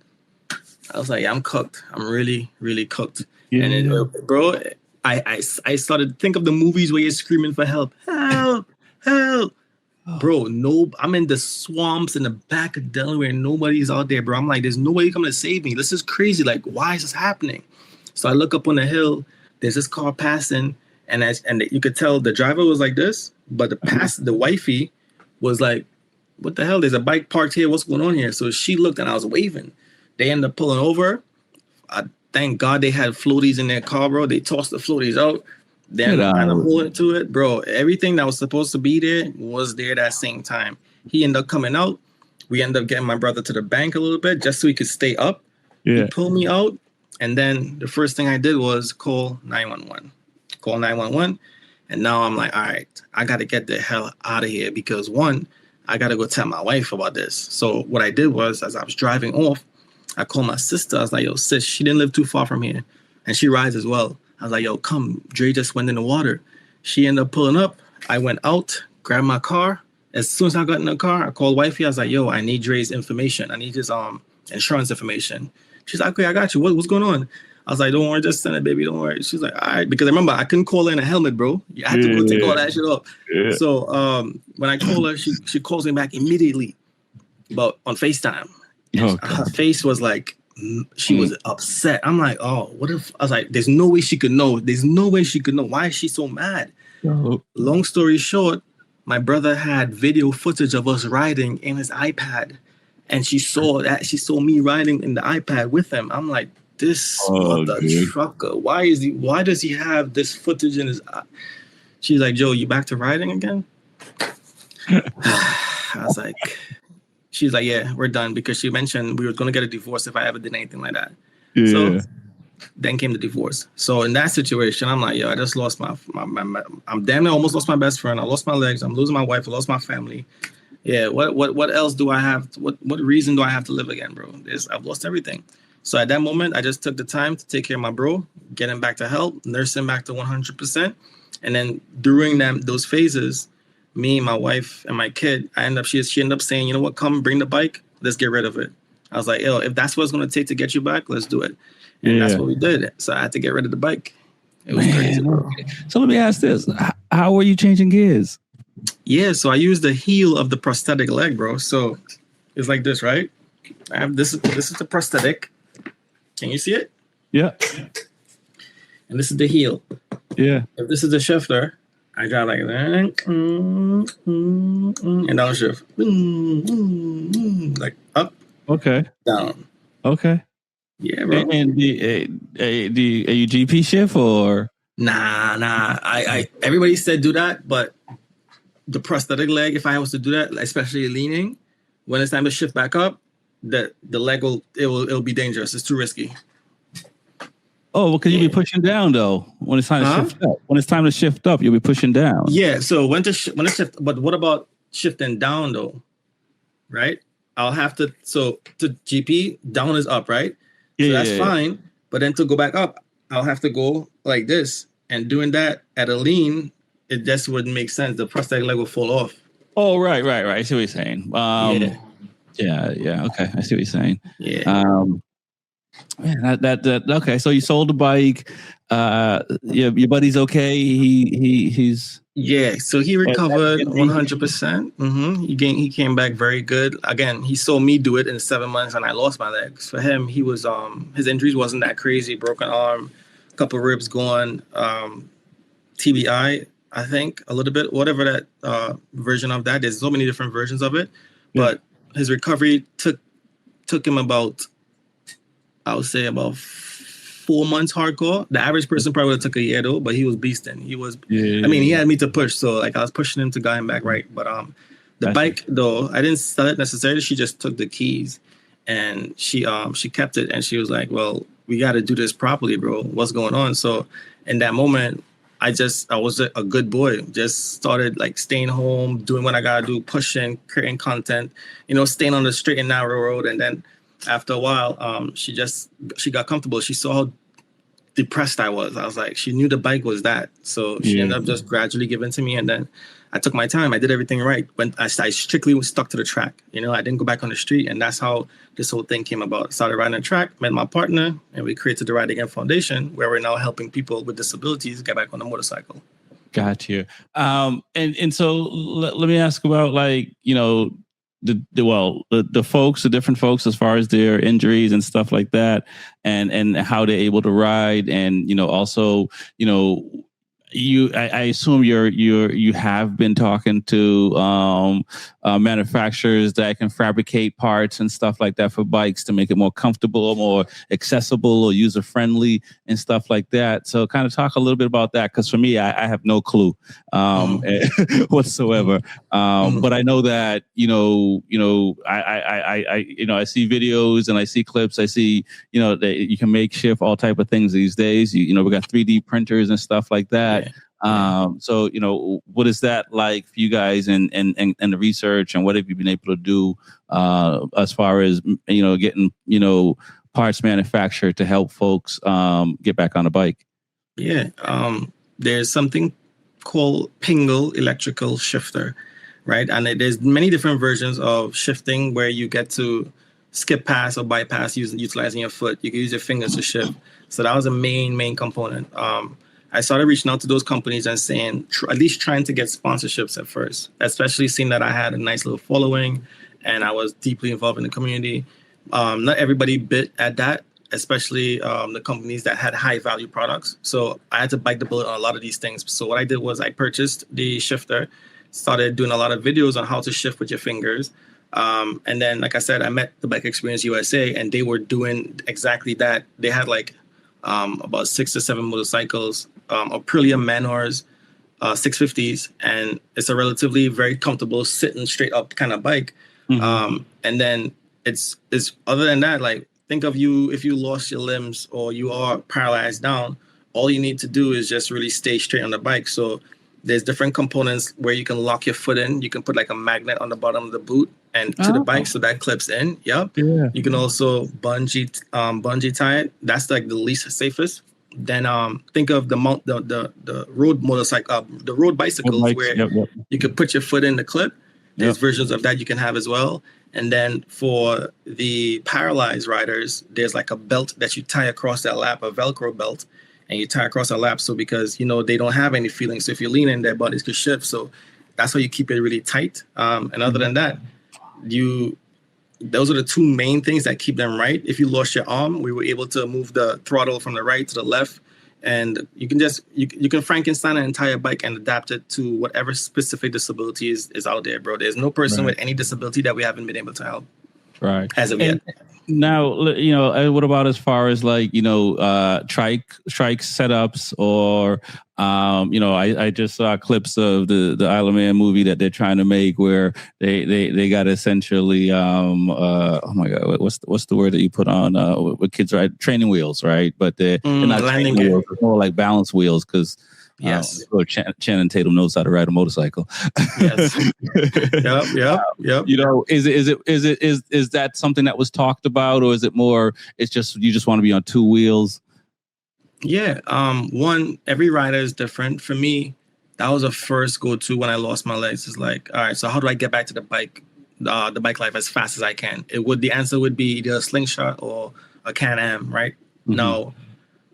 I was like, yeah, I'm cooked. I'm really, really cooked. Yeah. And bro, I started to think of the movies where you're screaming for help. Help. Bro, no, I'm in the swamps in the back of Delaware. Nobody's out there, bro. I'm like, there's no way you're coming to save me. This is crazy. Like, why is this happening? So I look up on the hill. There's this car passing, and you could tell the driver was like this, but the wifey was like, what the hell? There's a bike parked here. What's going on here? So she looked, and I was waving. They ended up pulling over. Thank God they had floaties in their car, bro. They tossed the floaties out. Then kind of holding to it, bro. Everything that was supposed to be there was there that same time. He ended up coming out. We ended up getting my brother to the bank a little bit just so he could stay up. Yeah. He pulled me out, and then the first thing I did was call 911. And now I'm like, all right, I got to get the hell out of here because one, I got to go tell my wife about this. So what I did was, as I was driving off, I called my sister. I was like, yo, sis, she didn't live too far from here, and she rides as well. I was like, yo, come. Dre just went in the water. She ended up pulling up. I went out, grabbed my car, As soon as I got in the car, I called wifey. I was like, yo, I need Dre's information. I need his insurance information. She's like, okay, I got you. What's going on? I was like, don't worry, just send it, baby. Don't worry. She's like, all right. Because I remember I couldn't call her in a helmet, bro. You had to go take all that shit off. Yeah. So when I call her, she calls me back immediately, but on FaceTime. Her face was like, she was upset. I'm like, oh, what if, I was like, there's no way she could know. There's no way she could know. Why is she so mad? Long story short, my brother had video footage of us riding in his iPad. And she saw me riding in the iPad with him. I'm like, this mother trucker. Why does he have this footage in his She's like, Joe, you back to riding again? I was like, she's like, yeah, we're done, because she mentioned we were going to get a divorce if I ever did anything like that. Yeah. So then came the divorce. So in that situation, I'm like, yo, I just lost I'm damn near almost lost my best friend. I lost my legs. I'm losing my wife. I lost my family. Yeah. What else do I have? What reason do I have to live again, bro? I've lost everything. So at that moment, I just took the time to take care of my bro, get him back to health, nurse him back to 100%. And then during those phases, me, my wife, and my kid, she ended up saying, you know what, come bring the bike, let's get rid of it. I was like, yo, if that's what it's going to take to get you back, let's do it. And that's what we did. So I had to get rid of the bike. It was crazy, bro. So let me ask this. How were you changing gears? Yeah, so I used the heel of the prosthetic leg, bro. So it's like this, right? I have this is the prosthetic. Can you see it? Yeah. And this is the heel. Yeah. If this is the shifter, I drive like that, and downshift, like up, down. Okay. Yeah, bro. And are you GP shift or? Nah. I everybody said do that, but the prosthetic leg, if I was to do that, especially leaning, when it's time to shift back up, the leg will be dangerous. It's too risky. Oh, well, because you'll be pushing down though when it's time to shift up. When it's time to shift up, you'll be pushing down. Yeah. So when it shift, but what about shifting down though? Right? I'll have to. So to GP, down is up, right? So that's fine. But then to go back up, I'll have to go like this, and doing that at a lean, it just wouldn't make sense. The prosthetic leg will fall off. Oh, right. I see what you're saying. Yeah. Okay, I see what you're saying. Yeah. Man, okay. So you sold the bike. Your buddy's okay. He's So he recovered 100%. He came back very good. Again, he saw me do it in 7 months, and I lost my legs. For him, he was his injuries wasn't that crazy. Broken arm, couple ribs gone, TBI. I think a little bit, whatever that version of that. There's so many different versions of it, but his recovery took him about, I would say, about 4 months hardcore. The average person probably would have took a year though, but he was beasting. He was, I mean, he had me to push. So like I was pushing him to get him back right. But the bike though, I didn't sell it necessarily. She just took the keys and she kept it. And she was like, well, we got to do this properly, bro. What's going on? So in that moment, I was a good boy. Just started like staying home, doing what I got to do, pushing, creating content, staying on the straight and narrow road. And then after a while, she got comfortable. She saw how depressed I was. I was like, she knew the bike was that. So she ended up just gradually giving to me. And then I took my time. I did everything right. When I strictly was stuck to the track. I didn't go back on the street. And that's how this whole thing came about. Started riding the track, met my partner, and we created the Ride Again Foundation, where we're now helping people with disabilities get back on the motorcycle. Got you. And so let me ask about the folks, the different folks, as far as their injuries and stuff like that, and how they're able to ride, and also I assume you have been talking to manufacturers that can fabricate parts and stuff like that for bikes to make it more comfortable, or more accessible, or user friendly and stuff like that. So kind of talk a little bit about that, because for me, I have no clue whatsoever. But I know that I see videos and I see clips. I see that you can make shift all type of things these days. We got 3D printers and stuff like that. So what is that like for you guys, and the research, and what have you been able to do as far as getting parts manufactured to help folks get back on a bike? There's something called Pingle electrical shifter. right? And there's many different versions of shifting where you get to skip pass or bypass utilizing your foot. You can use your fingers to shift. So that was a main component. I started reaching out to those companies and saying, at least trying to get sponsorships at first, especially seeing that I had a nice little following and I was deeply involved in the community. Not everybody bit at that, especially the companies that had high value products. So I had to bite the bullet on a lot of these things. So what I did was I purchased the shifter, started doing a lot of videos on how to shift with your fingers. And then, like I said, I met the Bike Experience USA and they were doing exactly that. They had like about 6 to 7 motorcycles, Aprilia Manors, 650s, and it's a relatively very comfortable sitting straight up kind of bike. And then it's other than that, like think of you if you lost your limbs or you are paralyzed down, all you need to do is just really stay straight on the bike. So there's different components where you can lock your foot in. You can put like a magnet on the bottom of the boot and to the bike, so that clips in. Yep. Yeah. You can also bungee tie it. That's like the least safest. Then think of the road motorcycle, the road bicycles where you can put your foot in the clip. There's versions of that you can have as well. And then for the paralyzed riders, there's like a belt that you tie across that lap, a Velcro belt, and you tie across a lap. So because, they don't have any feeling. So if you lean in, their bodies could shift. So that's why you keep it really tight. And other than that, those are the two main things that keep them right. If you lost your arm, we were able to move the throttle from the right to the left. And you can just, you can Frankenstein an entire bike and adapt it to whatever specific disability is out there, bro. There's no person with any disability that we haven't been able to help. Right. As of yet. Now, what about as far as like, trike setups or, I just saw clips of the Isle of Man movie that they're trying to make where they got essentially, oh my God, what's the word that you put on with kids, right? Training wheels, right? But they're not training wheels, they're more like balance wheels because yes, Channing Tatum knows how to ride a motorcycle. Yes. Yep. Is that something that was talked about, or is it more? It's just you just want to be on two wheels. Yeah. Every rider is different. For me, that was a first go-to when I lost my legs. It's like, all right, so how do I get back to the bike life as fast as I can? The answer would be either a slingshot or a Can-Am, right? Mm-hmm. Now,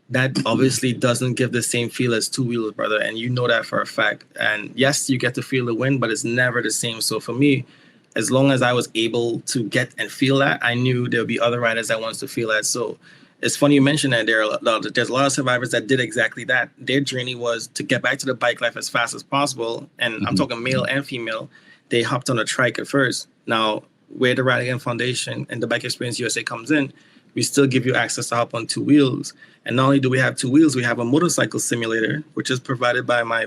that obviously doesn't give the same feel as two wheels, brother. And you know that for a fact. And yes, you get to feel the wind, but it's never the same. So for me, as long as I was able to get and feel that, I knew there'll be other riders that wants to feel that. So it's funny you mentioned that there's a lot of survivors that did exactly that. Their journey was to get back to the bike life as fast as possible. And I'm talking male and female. They hopped on a trike at first. Now, where the Ride Again Foundation and the Bike Experience USA comes in, we still give you access to hop on two wheels. And not only do we have two wheels, we have a motorcycle simulator, which is provided by my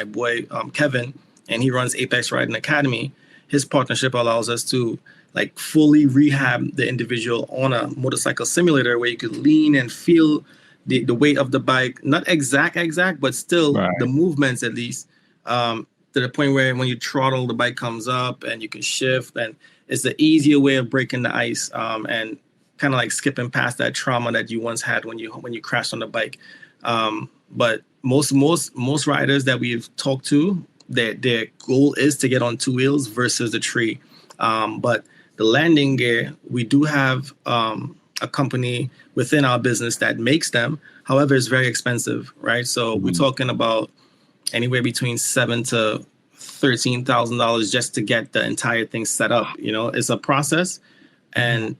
boy, Kevin, and he runs Apex Riding Academy. His partnership allows us to like fully rehab the individual on a motorcycle simulator where you could lean and feel the weight of the bike, not exact, but still the movements at least, to the point where when you throttle, the bike comes up and you can shift. And it's the easier way of breaking the ice and kind of like skipping past that trauma that you once had when you crashed on the bike. But most riders that we've talked to, their goal is to get on two wheels versus the tree. But the landing gear, we do have a company within our business that makes them. However, it's very expensive, right? So we're talking about anywhere between $7,000 to $13,000 just to get the entire thing set up. It's a process. And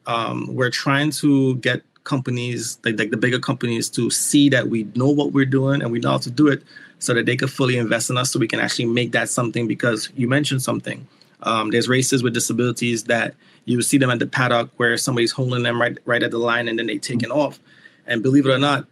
we're trying to get companies, like the bigger companies, to see that we know what we're doing and we know how to do it so that they could fully invest in us so we can actually make that something. Because you mentioned something. There's racers with disabilities that you see them at the paddock where somebody's holding them right at the line and then they taken off. And believe it or not,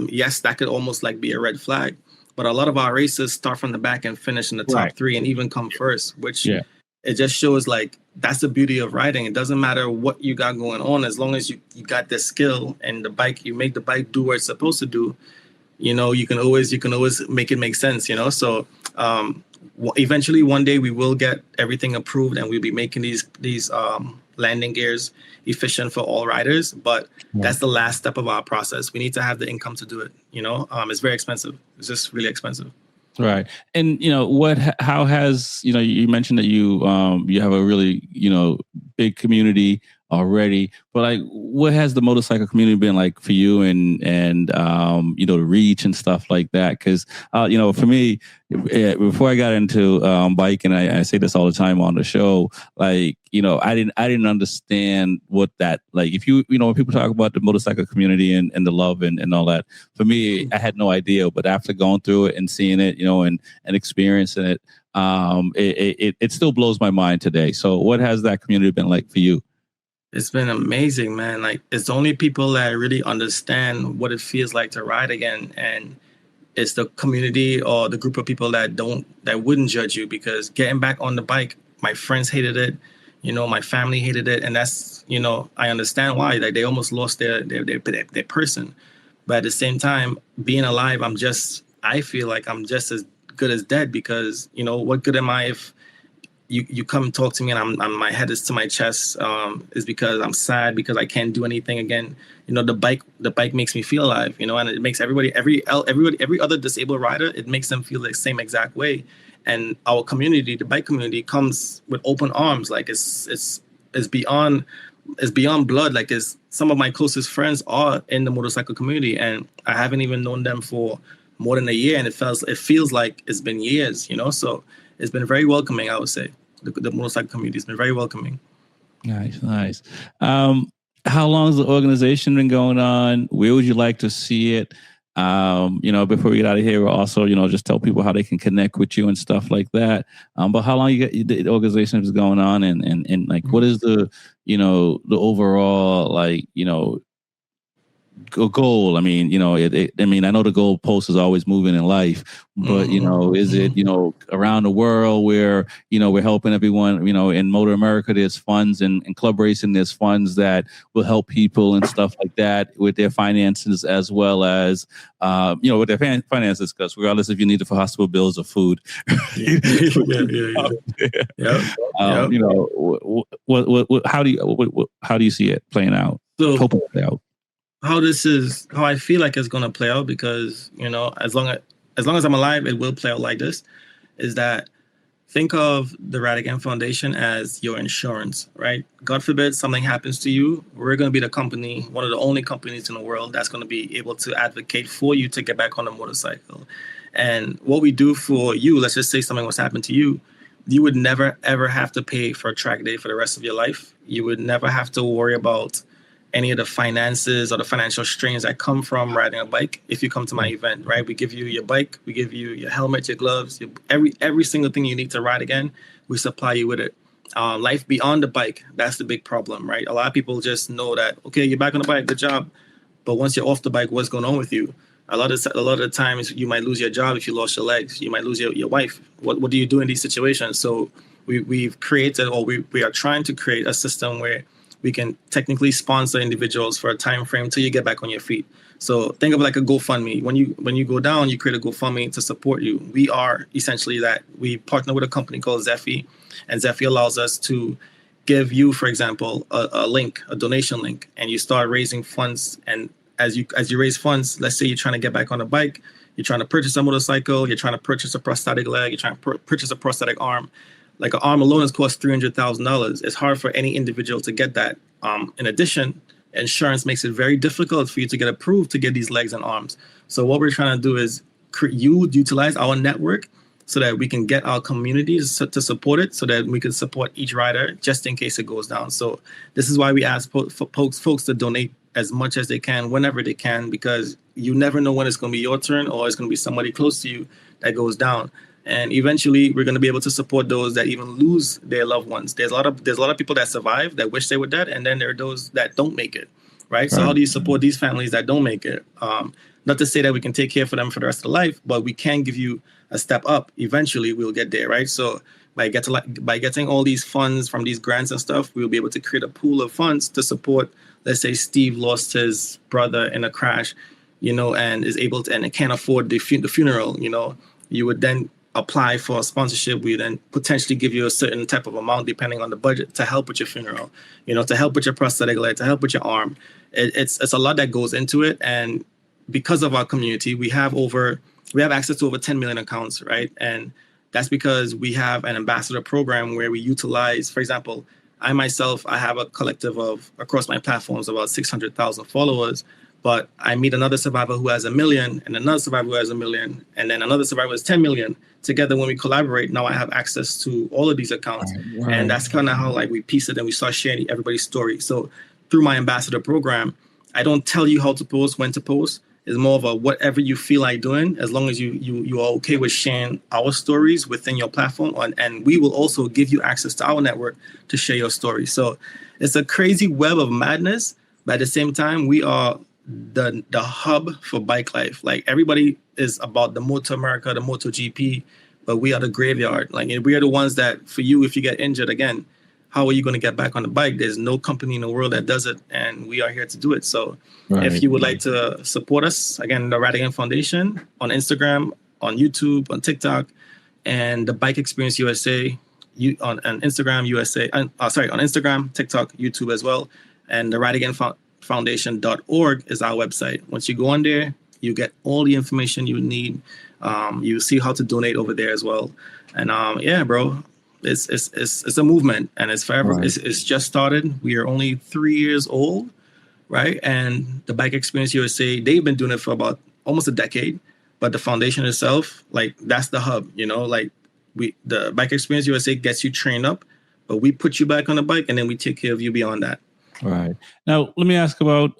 yes, that could almost like be a red flag. But a lot of our racers start from the back and finish in the top three and even come first, which it just shows like that's the beauty of riding. It doesn't matter what you got going on, as long as you got the skill and the bike, you make the bike do what it's supposed to do. You can always make it make sense. So eventually one day we will get everything approved and we'll be making these landing gears efficient for all riders. But that's the last step of our process. We need to have the income to do it. It's very expensive. It's just really expensive. Right. And how has, you mentioned that you have a really, big community already, but like what has the motorcycle community been like for you and the reach and stuff like that? Cuz for me, before I got into biking, I say this all the time on the show, like, I didn't understand what that, like, if when people talk about the motorcycle community and the love and all that, for me, I had no idea, but after going through it and seeing it, and experiencing it, it still blows my mind today. So what has that community been like for you? It's been amazing, man. Like, it's only people that really understand what it feels like to ride again, and it's the community or the group of people that wouldn't judge you, because getting back on the bike, my friends hated it, my family hated it, and that's, I understand why. Like, they almost lost their person, but at the same time, being alive, I feel like I'm just as good as dead, because what good am I if you come talk to me and my head is to my chest, is because I'm sad because I can't do anything again. The bike makes me feel alive, and it makes everybody, every other disabled rider, it makes them feel the same exact way. And our community, the bike community, comes with open arms. Like, it's beyond blood. Like, some of my closest friends are in the motorcycle community, and I haven't even known them for more than a year, and it feels like it's been years, so it's been very welcoming, I would say. The motorcycle community has been very welcoming. Nice. How long has the organization been going on? Where would you like to see it? Before we get out of here, we'll also, just tell people how they can connect with you and stuff like that. But how long the organization is going on, and like, what is the overall, like, goal? I mean, I know the goal post is always moving in life, but is it around the world where we're helping everyone? In Motor America, there's funds, and club racing, there's funds that will help people and stuff like that with their finances, as well as with their finances, because regardless if you need it for hospital bills or food. How do you see it playing out? So, how I feel like it's gonna play out, because as long as I'm alive, it will play out like this. Is that, think of the Ride Again Foundation as your insurance, right? God forbid something happens to you, we're gonna be the company, one of the only companies in the world that's gonna be able to advocate for you to get back on a motorcycle. And what we do for you, let's just say something was happened to you, you would never ever have to pay for a track day for the rest of your life. You would never have to worry about any of the finances or the financial strains that come from riding a bike. If you come to my event, right, we give you your bike, we give you your helmet, your gloves, every single thing you need to ride again, we supply you with it. Life beyond the bike, that's the big problem, right? A lot of people just know that, okay, you're back on the bike, good job. But once you're off the bike, what's going on with you? A lot of the times you might lose your job if you lost your legs. You might lose your wife. What do you do in these situations? So we've created, or we are trying to create a system where we can technically sponsor individuals for a time frame till you get back on your feet. So think of it like a GoFundMe. When you go down, you create a GoFundMe to support you. We are essentially that. We partner with a company called Zeffy, and Zeffy allows us to give you, for example, a link, a donation link, and you start raising funds. And as you raise funds, let's say you're trying to get back on a bike, you're trying to purchase a motorcycle, you're trying to purchase a prosthetic leg, you're trying to purchase a prosthetic arm. Like, an arm alone has cost $300,000. It's hard for any individual to get that. In addition, insurance makes it very difficult for you to get approved to get these legs and arms. So what we're trying to do is utilize our network so that we can get our communities to support it, so that we can support each rider just in case it goes down. So this is why we ask folks to donate as much as they can, whenever they can, because you never know when it's going to be your turn or it's going to be somebody close to you that goes down. And eventually, we're going to be able to support those that even lose their loved ones. There's a lot of people that survive, that wish they were dead, and then there are those that don't make it, right? So how do you support these families that don't make it? Not to say that we can take care for them for the rest of the life, but we can give you a step up. Eventually, we'll get there, right? So by getting all these funds from these grants and stuff, we'll be able to create a pool of funds to support. Let's say Steve lost his brother in a crash, and is able to, and can't afford the funeral. You would then apply for a sponsorship. We then potentially give you a certain type of amount depending on the budget to help with your funeral, to help with your prosthetic leg, to help with your arm. It's a lot that goes into it. And because of our community, we have over we have access to over 10 million accounts, right? And that's because we have an ambassador program where we utilize, for example, I myself, I have a collective of across my platforms about 600,000 followers, but I meet another survivor who has 1 million and another survivor who has 1 million and then another survivor has 10 million. Together, when we collaborate, now I have access to all of these accounts. Right. And that's kind of how like we piece it and we start sharing everybody's story. So through my ambassador program, I don't tell you how to post, when to post. It's more of a whatever you feel like doing, as long as you are okay with sharing our stories within your platform, and we will also give you access to our network to share your story. So it's a crazy web of madness, but at the same time, we are the hub for bike life. Like everybody is about the Moto America, the Moto GP, but we are the graveyard. Like we are the ones that, for you, if you get injured again, how are you going to get back on the bike? There's no company in the world that does it, and we are here to do it. So if you would like to support us, again, the Radigan Foundation on Instagram, on YouTube, on TikTok, and the Bike Experience USA on Instagram, on Instagram, TikTok, YouTube as well. And the Radigan Foundation.org is our website. Once you go on there, you get all the information you need. You see how to donate over there as well. And yeah, bro. It's a movement, and it's forever. Right. It's just started. We are only 3 years old, right? And the Bike Experience USA, they've been doing it for about almost a decade. But the foundation itself, like that's the hub, like the Bike Experience USA gets you trained up, but we put you back on the bike, and then we take care of you beyond that. Right. Now, let me ask about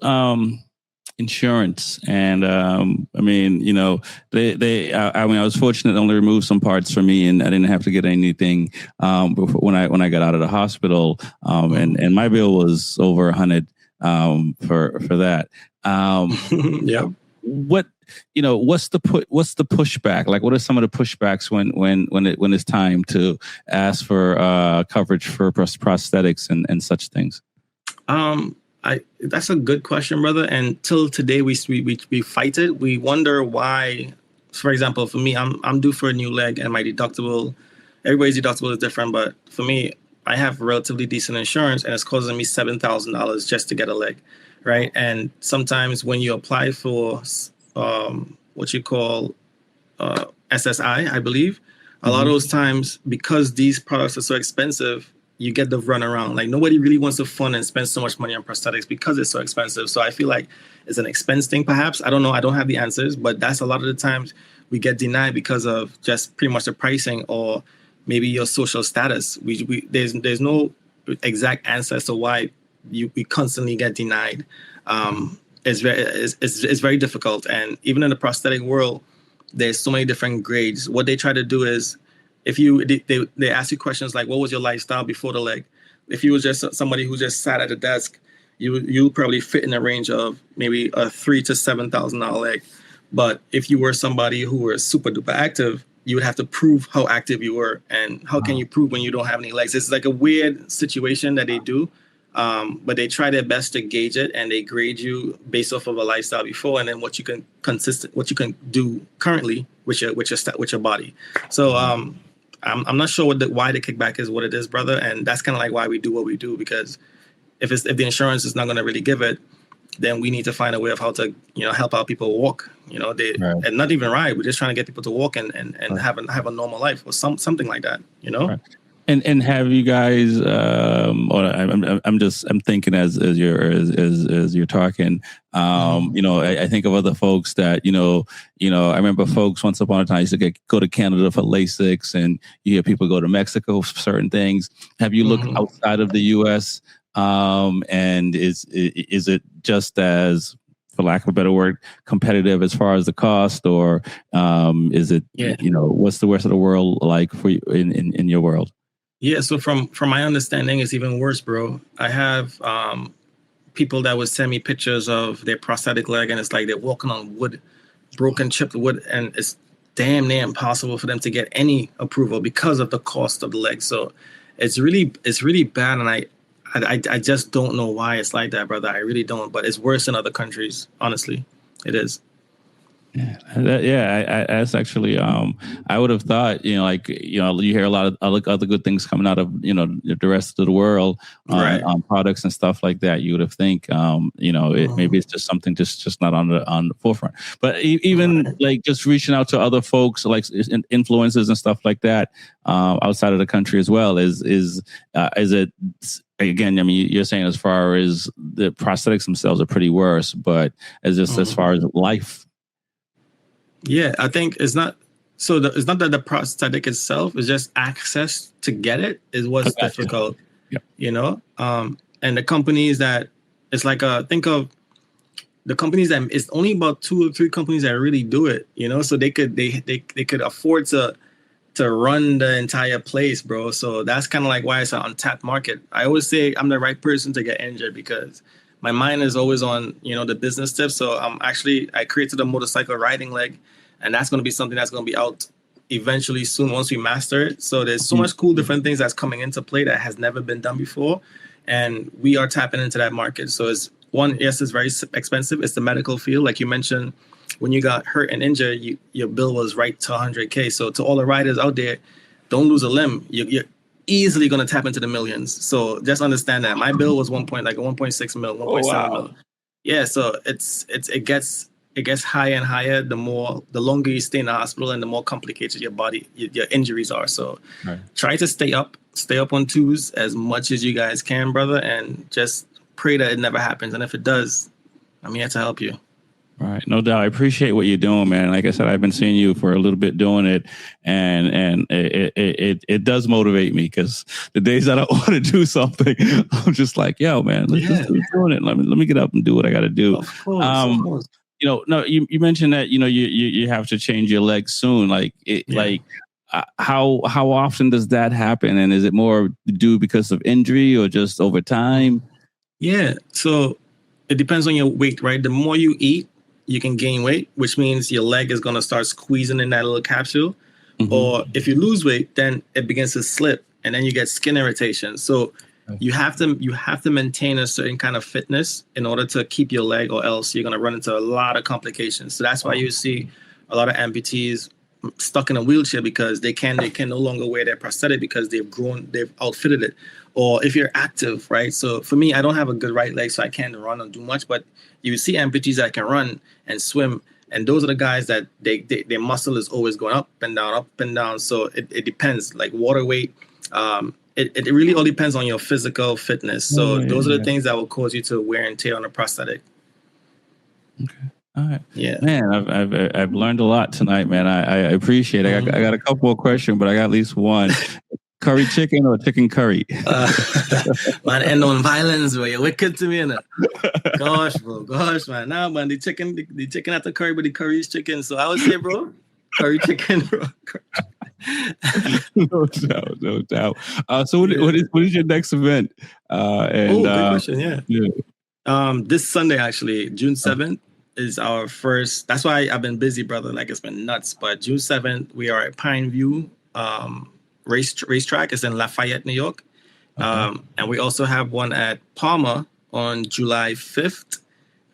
insurance. And I mean, I was fortunate to only remove some parts for me, and I didn't have to get anything before, when I got out of the hospital. And my bill was over $100 for that. Yeah. What's the pushback? Like, what are some of the pushbacks when it's time to ask for coverage for prosthetics and such things? That's a good question, brother. And till today, we fight it. We wonder why. For example, for me, I'm due for a new leg, and my deductible. Everybody's deductible is different, but for me, I have relatively decent insurance, and it's causing me $7,000 just to get a leg, right? And sometimes when you apply for what you call SSI, I believe, a lot of those times, because these products are so expensive, you get the runaround. Like nobody really wants to fund and spend so much money on prosthetics because it's so expensive. So I feel like it's an expense thing, perhaps. I don't know. I don't have the answers, but that's a lot of the times we get denied because of just pretty much the pricing or maybe your social status. There's no exact answer as to why we constantly get denied. It's very difficult. And even in the prosthetic world, there's so many different grades. What they try to do is, if they ask you questions like, what was your lifestyle before the leg? If you were just somebody who just sat at a desk, you probably fit in the range of maybe a $3,000 to $7,000 leg. But if you were somebody who was super duper active, you would have to prove how active you were. And how can you prove when you don't have any legs? It's like a weird situation that they do. But they try their best to gauge it, and they grade you based off of a lifestyle before, and then what you can do currently with your body. So I'm not sure why the kickback is what it is, brother, and that's kind of like why we do what we do, because if the insurance is not going to really give it, then we need to find a way of how to help out people walk. Right. And not even ride. We're just trying to get people to walk and right. have a normal life or something like that. Right. And have you guys? Or I'm thinking as you're talking. I think of other folks that I remember folks once upon a time used to go to Canada for LASIK, and you hear people go to Mexico for certain things. Have you looked outside of the U.S.? And is it just as, for lack of a better word, competitive as far as the cost, or is it? Yeah. What's the rest of the world like for you in your world? Yeah, so from my understanding, it's even worse, bro. I have people that would send me pictures of their prosthetic leg, and it's like they're walking on wood, broken, chipped wood, and it's damn near impossible for them to get any approval because of the cost of the leg. So it's really bad, and I just don't know why it's like that, brother. I really don't, but it's worse in other countries. Honestly, it is. That's actually. I would have thought, like, you hear a lot of other good things coming out of, the rest of the world Right. on products and stuff like that. You would have think, maybe it's just something just not on the forefront. But even Right. like just reaching out to other folks, like influencers and stuff like that, outside of the country as well. Is it? Again, I mean, you're saying as far as the prosthetics themselves are pretty worse, but as far as life. Yeah, I think it's not. So it's not that the prosthetic itself is just access to get it is what's difficult. Yep. And the companies that it's like think of the companies that it's only about 2 or 3 companies that really do it. So they could afford to run the entire place, bro. So that's kind of like why it's an untapped market. I always say I'm the right person to get injured because my mind is always on, the business tips. So I created a motorcycle riding leg, and that's going to be something that's going to be out eventually soon once we master it. So there's so much cool different things that's coming into play that has never been done before. And we are tapping into that market. So it's very expensive. It's the medical field. Like you mentioned, when you got hurt and injured, your bill was right to 100K. So to all the riders out there, don't lose a limb. You're easily going to tap into the millions. So just understand that my bill was 1.6 mil, 1.7 mil. Yeah. So it gets higher and higher the longer you stay in the hospital and the more complicated your injuries are. So Try to stay up on twos as much as you guys can, brother, and just pray that it never happens. And if it does, I'm here to help you. Right, no doubt. I appreciate what you're doing, man. Like I said, I've been seeing you for a little bit doing it, and it does motivate me because the days that I want to do something, I'm just like, yo, man, let's just keep doing it. Let me get up and do what I got to do. Of course. No, you mentioned that you have to change your legs soon. Like how often does that happen, and is it more due because of injury or just over time? Yeah, so it depends on your weight, right? The more you eat, you can gain weight, which means your leg is going to start squeezing in that little capsule. Mm-hmm. Or if you lose weight, then it begins to slip and then you get skin irritation. So you have to maintain a certain kind of fitness in order to keep your leg, or else you're going to run into a lot of complications. So that's why you see a lot of amputees stuck in a wheelchair because they can no longer wear their prosthetic because they've outfitted it. Or if you're active, right? So for me, I don't have a good right leg, so I can't run or do much. But you see amputees that can run and swim, and those are the guys that their muscle is always going up and down. So it depends, like water weight. It really all depends on your physical fitness. So those are the things that will cause you to wear and tear on a prosthetic. Okay. All right. Yeah. Man, I've learned a lot tonight, man. I appreciate it. I got a couple more questions, but I got at least one. Curry chicken or chicken curry? Man, end on violence, bro. You're wicked to me, innit? Gosh, bro. Gosh, man. Nah, man, the chicken at the curry, but the curry is chicken. So I would say, bro, curry chicken, bro. No doubt. So what is your next event? Good question. Yeah. This Sunday, actually, June 7th. Is our first. That's why I've been busy, brother. Like it's been nuts. But June 7th, we are at Pine View racetrack. It's in Lafayette, New York. And we also have one at Palmer on July 5th.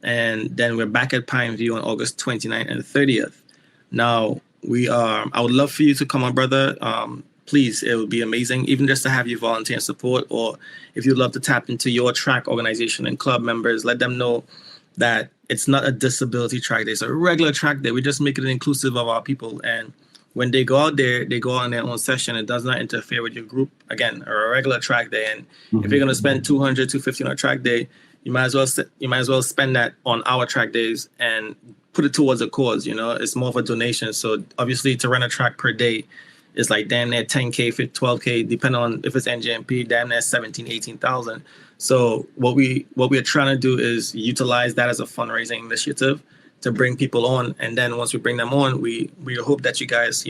And then we're back at Pine View on August 29th and 30th. Now I would love for you to come on, brother. Please, it would be amazing, even just to have you volunteer and support, or if you'd love to tap into your track organization and club members, let them know that it's not a disability track day. It's a regular track day. We just make it inclusive of our people. And when they go out there, they go on their own session. It does not interfere with your group. Again, a regular track day. And if you're going to spend $200, $250 on a track day, you might as well spend that on our track days and put it towards a cause. It's more of a donation. So obviously to run a track per day is like damn near 10K, 12K, depending on if it's NJMP, damn near 17, 18,000. So what we're trying to do is utilize that as a fundraising initiative to bring people on, and then once we bring them on, we hope that you guys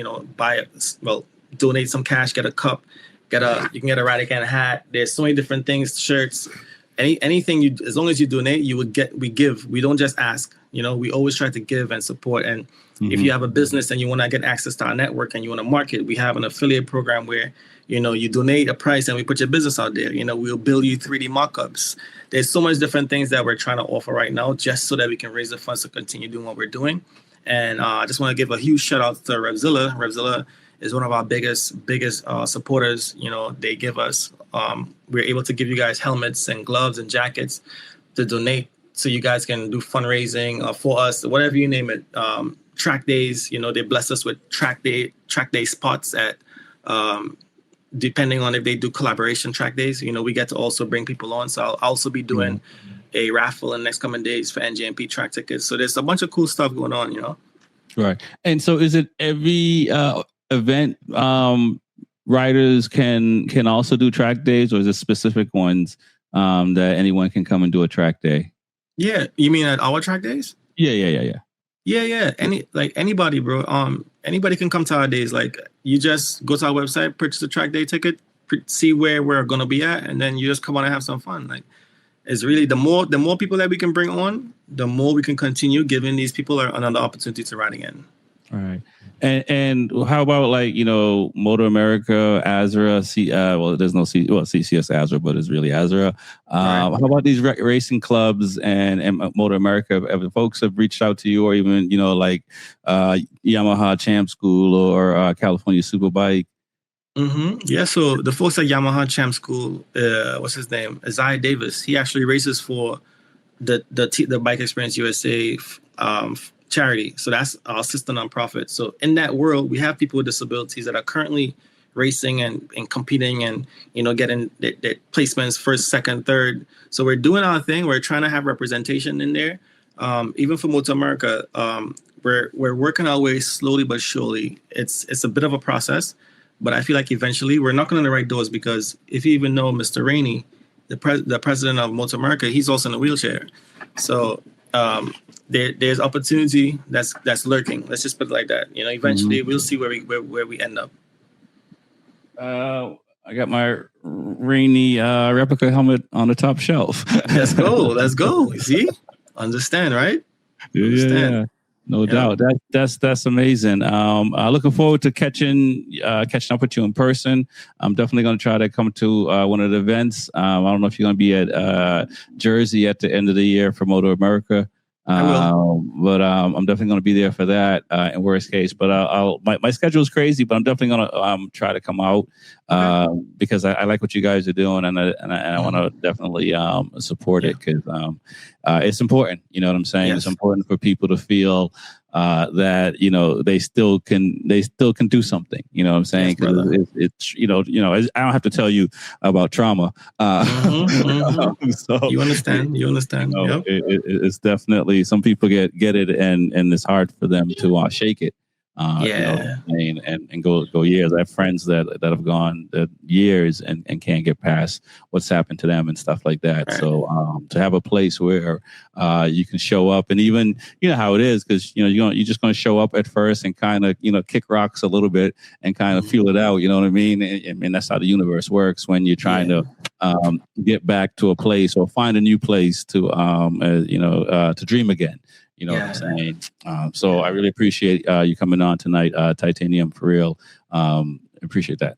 donate some cash, get a cup, you can get a Radican hat. There's so many different things, shirts, anything as long as you donate, we give. We don't just ask. We always try to give and support. And if you have a business and you want to get access to our network and you want to market, we have an affiliate program where you donate a price and we put your business out there. We'll build you 3D mock-ups. There's so much different things that we're trying to offer right now just so that we can raise the funds to continue doing what we're doing. And I just want to give a huge shout out to Revzilla. Revzilla is one of our biggest supporters. You know, they give us, we're able to give you guys helmets and gloves and jackets to donate so you guys can do fundraising for us, whatever you name it. Track days, you know, they bless us with track day spots at, depending on if they do collaboration track days, you know, we get to also bring people on. So I'll also be doing a raffle in the next coming days for NJMP track tickets. So there's a bunch of cool stuff going on, you know. Right. And so is it every event riders can also do track days, or is it specific ones that anyone can come and do a track day? Yeah. You mean at our track days? Yeah. Anybody, bro. Anybody can come to our days. Like, you just go to our website, purchase a track day ticket, see where we're gonna be at, and then you just come on and have some fun. Like, it's really the more people that we can bring on, the more we can continue giving these people another opportunity to ride again. All right. And how about, like, you know, Motor America, Azra, there's no CCS Azra, but it's really Azra. How about these racing clubs and Motor America? If folks have reached out to you, or even, you know, like Yamaha Champ School or California Superbike? Yeah, so the folks at Yamaha Champ School, what's his name? Isaiah Davis. He actually races for the Bike Experience USA charity. So that's our sister nonprofit. So in that world, we have people with disabilities that are currently racing and competing and, you know, getting their placements first, second, third. So we're doing our thing. We're trying to have representation in there. Even for Motor America, we're working our way slowly but surely. It's a bit of a process, but I feel like eventually we're knocking on the right doors, because if you even know Mr. Rainey, the president of Motor America, he's also in a wheelchair. So there's opportunity that's lurking. Let's just put it like that. You know, eventually we'll see where we end up. I got my Rainy replica helmet on the top shelf. Let's go. You see? Understand, right? Understand. Yeah. No doubt. That's amazing. Looking forward to catching up with you in person. I'm definitely going to try to come to one of the events. I don't know if you're going to be at Jersey at the end of the year for Motor America. I will. But I'm definitely going to be there for that in worst case. But my schedule is crazy, but I'm definitely going to try to come out because I like what you guys are doing, and I want to definitely support it, because it's important. You know what I'm saying? Yes. It's important for people to feel that, you know, they still can do something. You know what I'm saying? Because it's you know I don't have to tell you about trauma. So you understand. You know, it's definitely, some people get it, and it's hard for them to shake it. You know, and go years. I have friends that have gone years and can't get past what's happened to them and stuff like that. Right. So to have a place where you can show up, and even, you know how it is, because you know you're just going to show up at first and kind of, you know, kick rocks a little bit and kind of feel it out. You know what I mean? And that's how the universe works when you're trying to get back to a place or find a new place to to dream again. You know what I'm saying? So I really appreciate you coming on tonight, Titanium, for real. Appreciate that.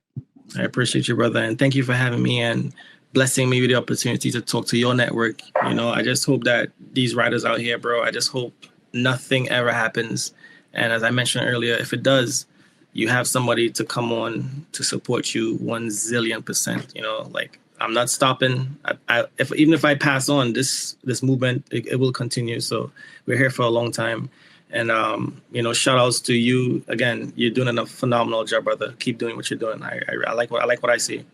I appreciate you, brother. And thank you for having me and blessing me with the opportunity to talk to your network. You know, I just hope that these riders out here, bro, I just hope nothing ever happens. And as I mentioned earlier, if it does, you have somebody to come on to support you 1 zillion%. You know, like, I'm not stopping. Even if I pass on, this movement, it will continue. So we're here for a long time. And, you know, shout outs to you. Again, you're doing a phenomenal job, brother. Keep doing what you're doing. I like what I see.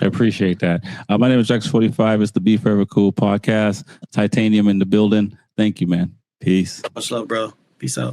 I appreciate that. My name is Rex45. It's the Be Forever Cool podcast. Titanium in the building. Thank you, man. Peace. Much love, bro. Peace out.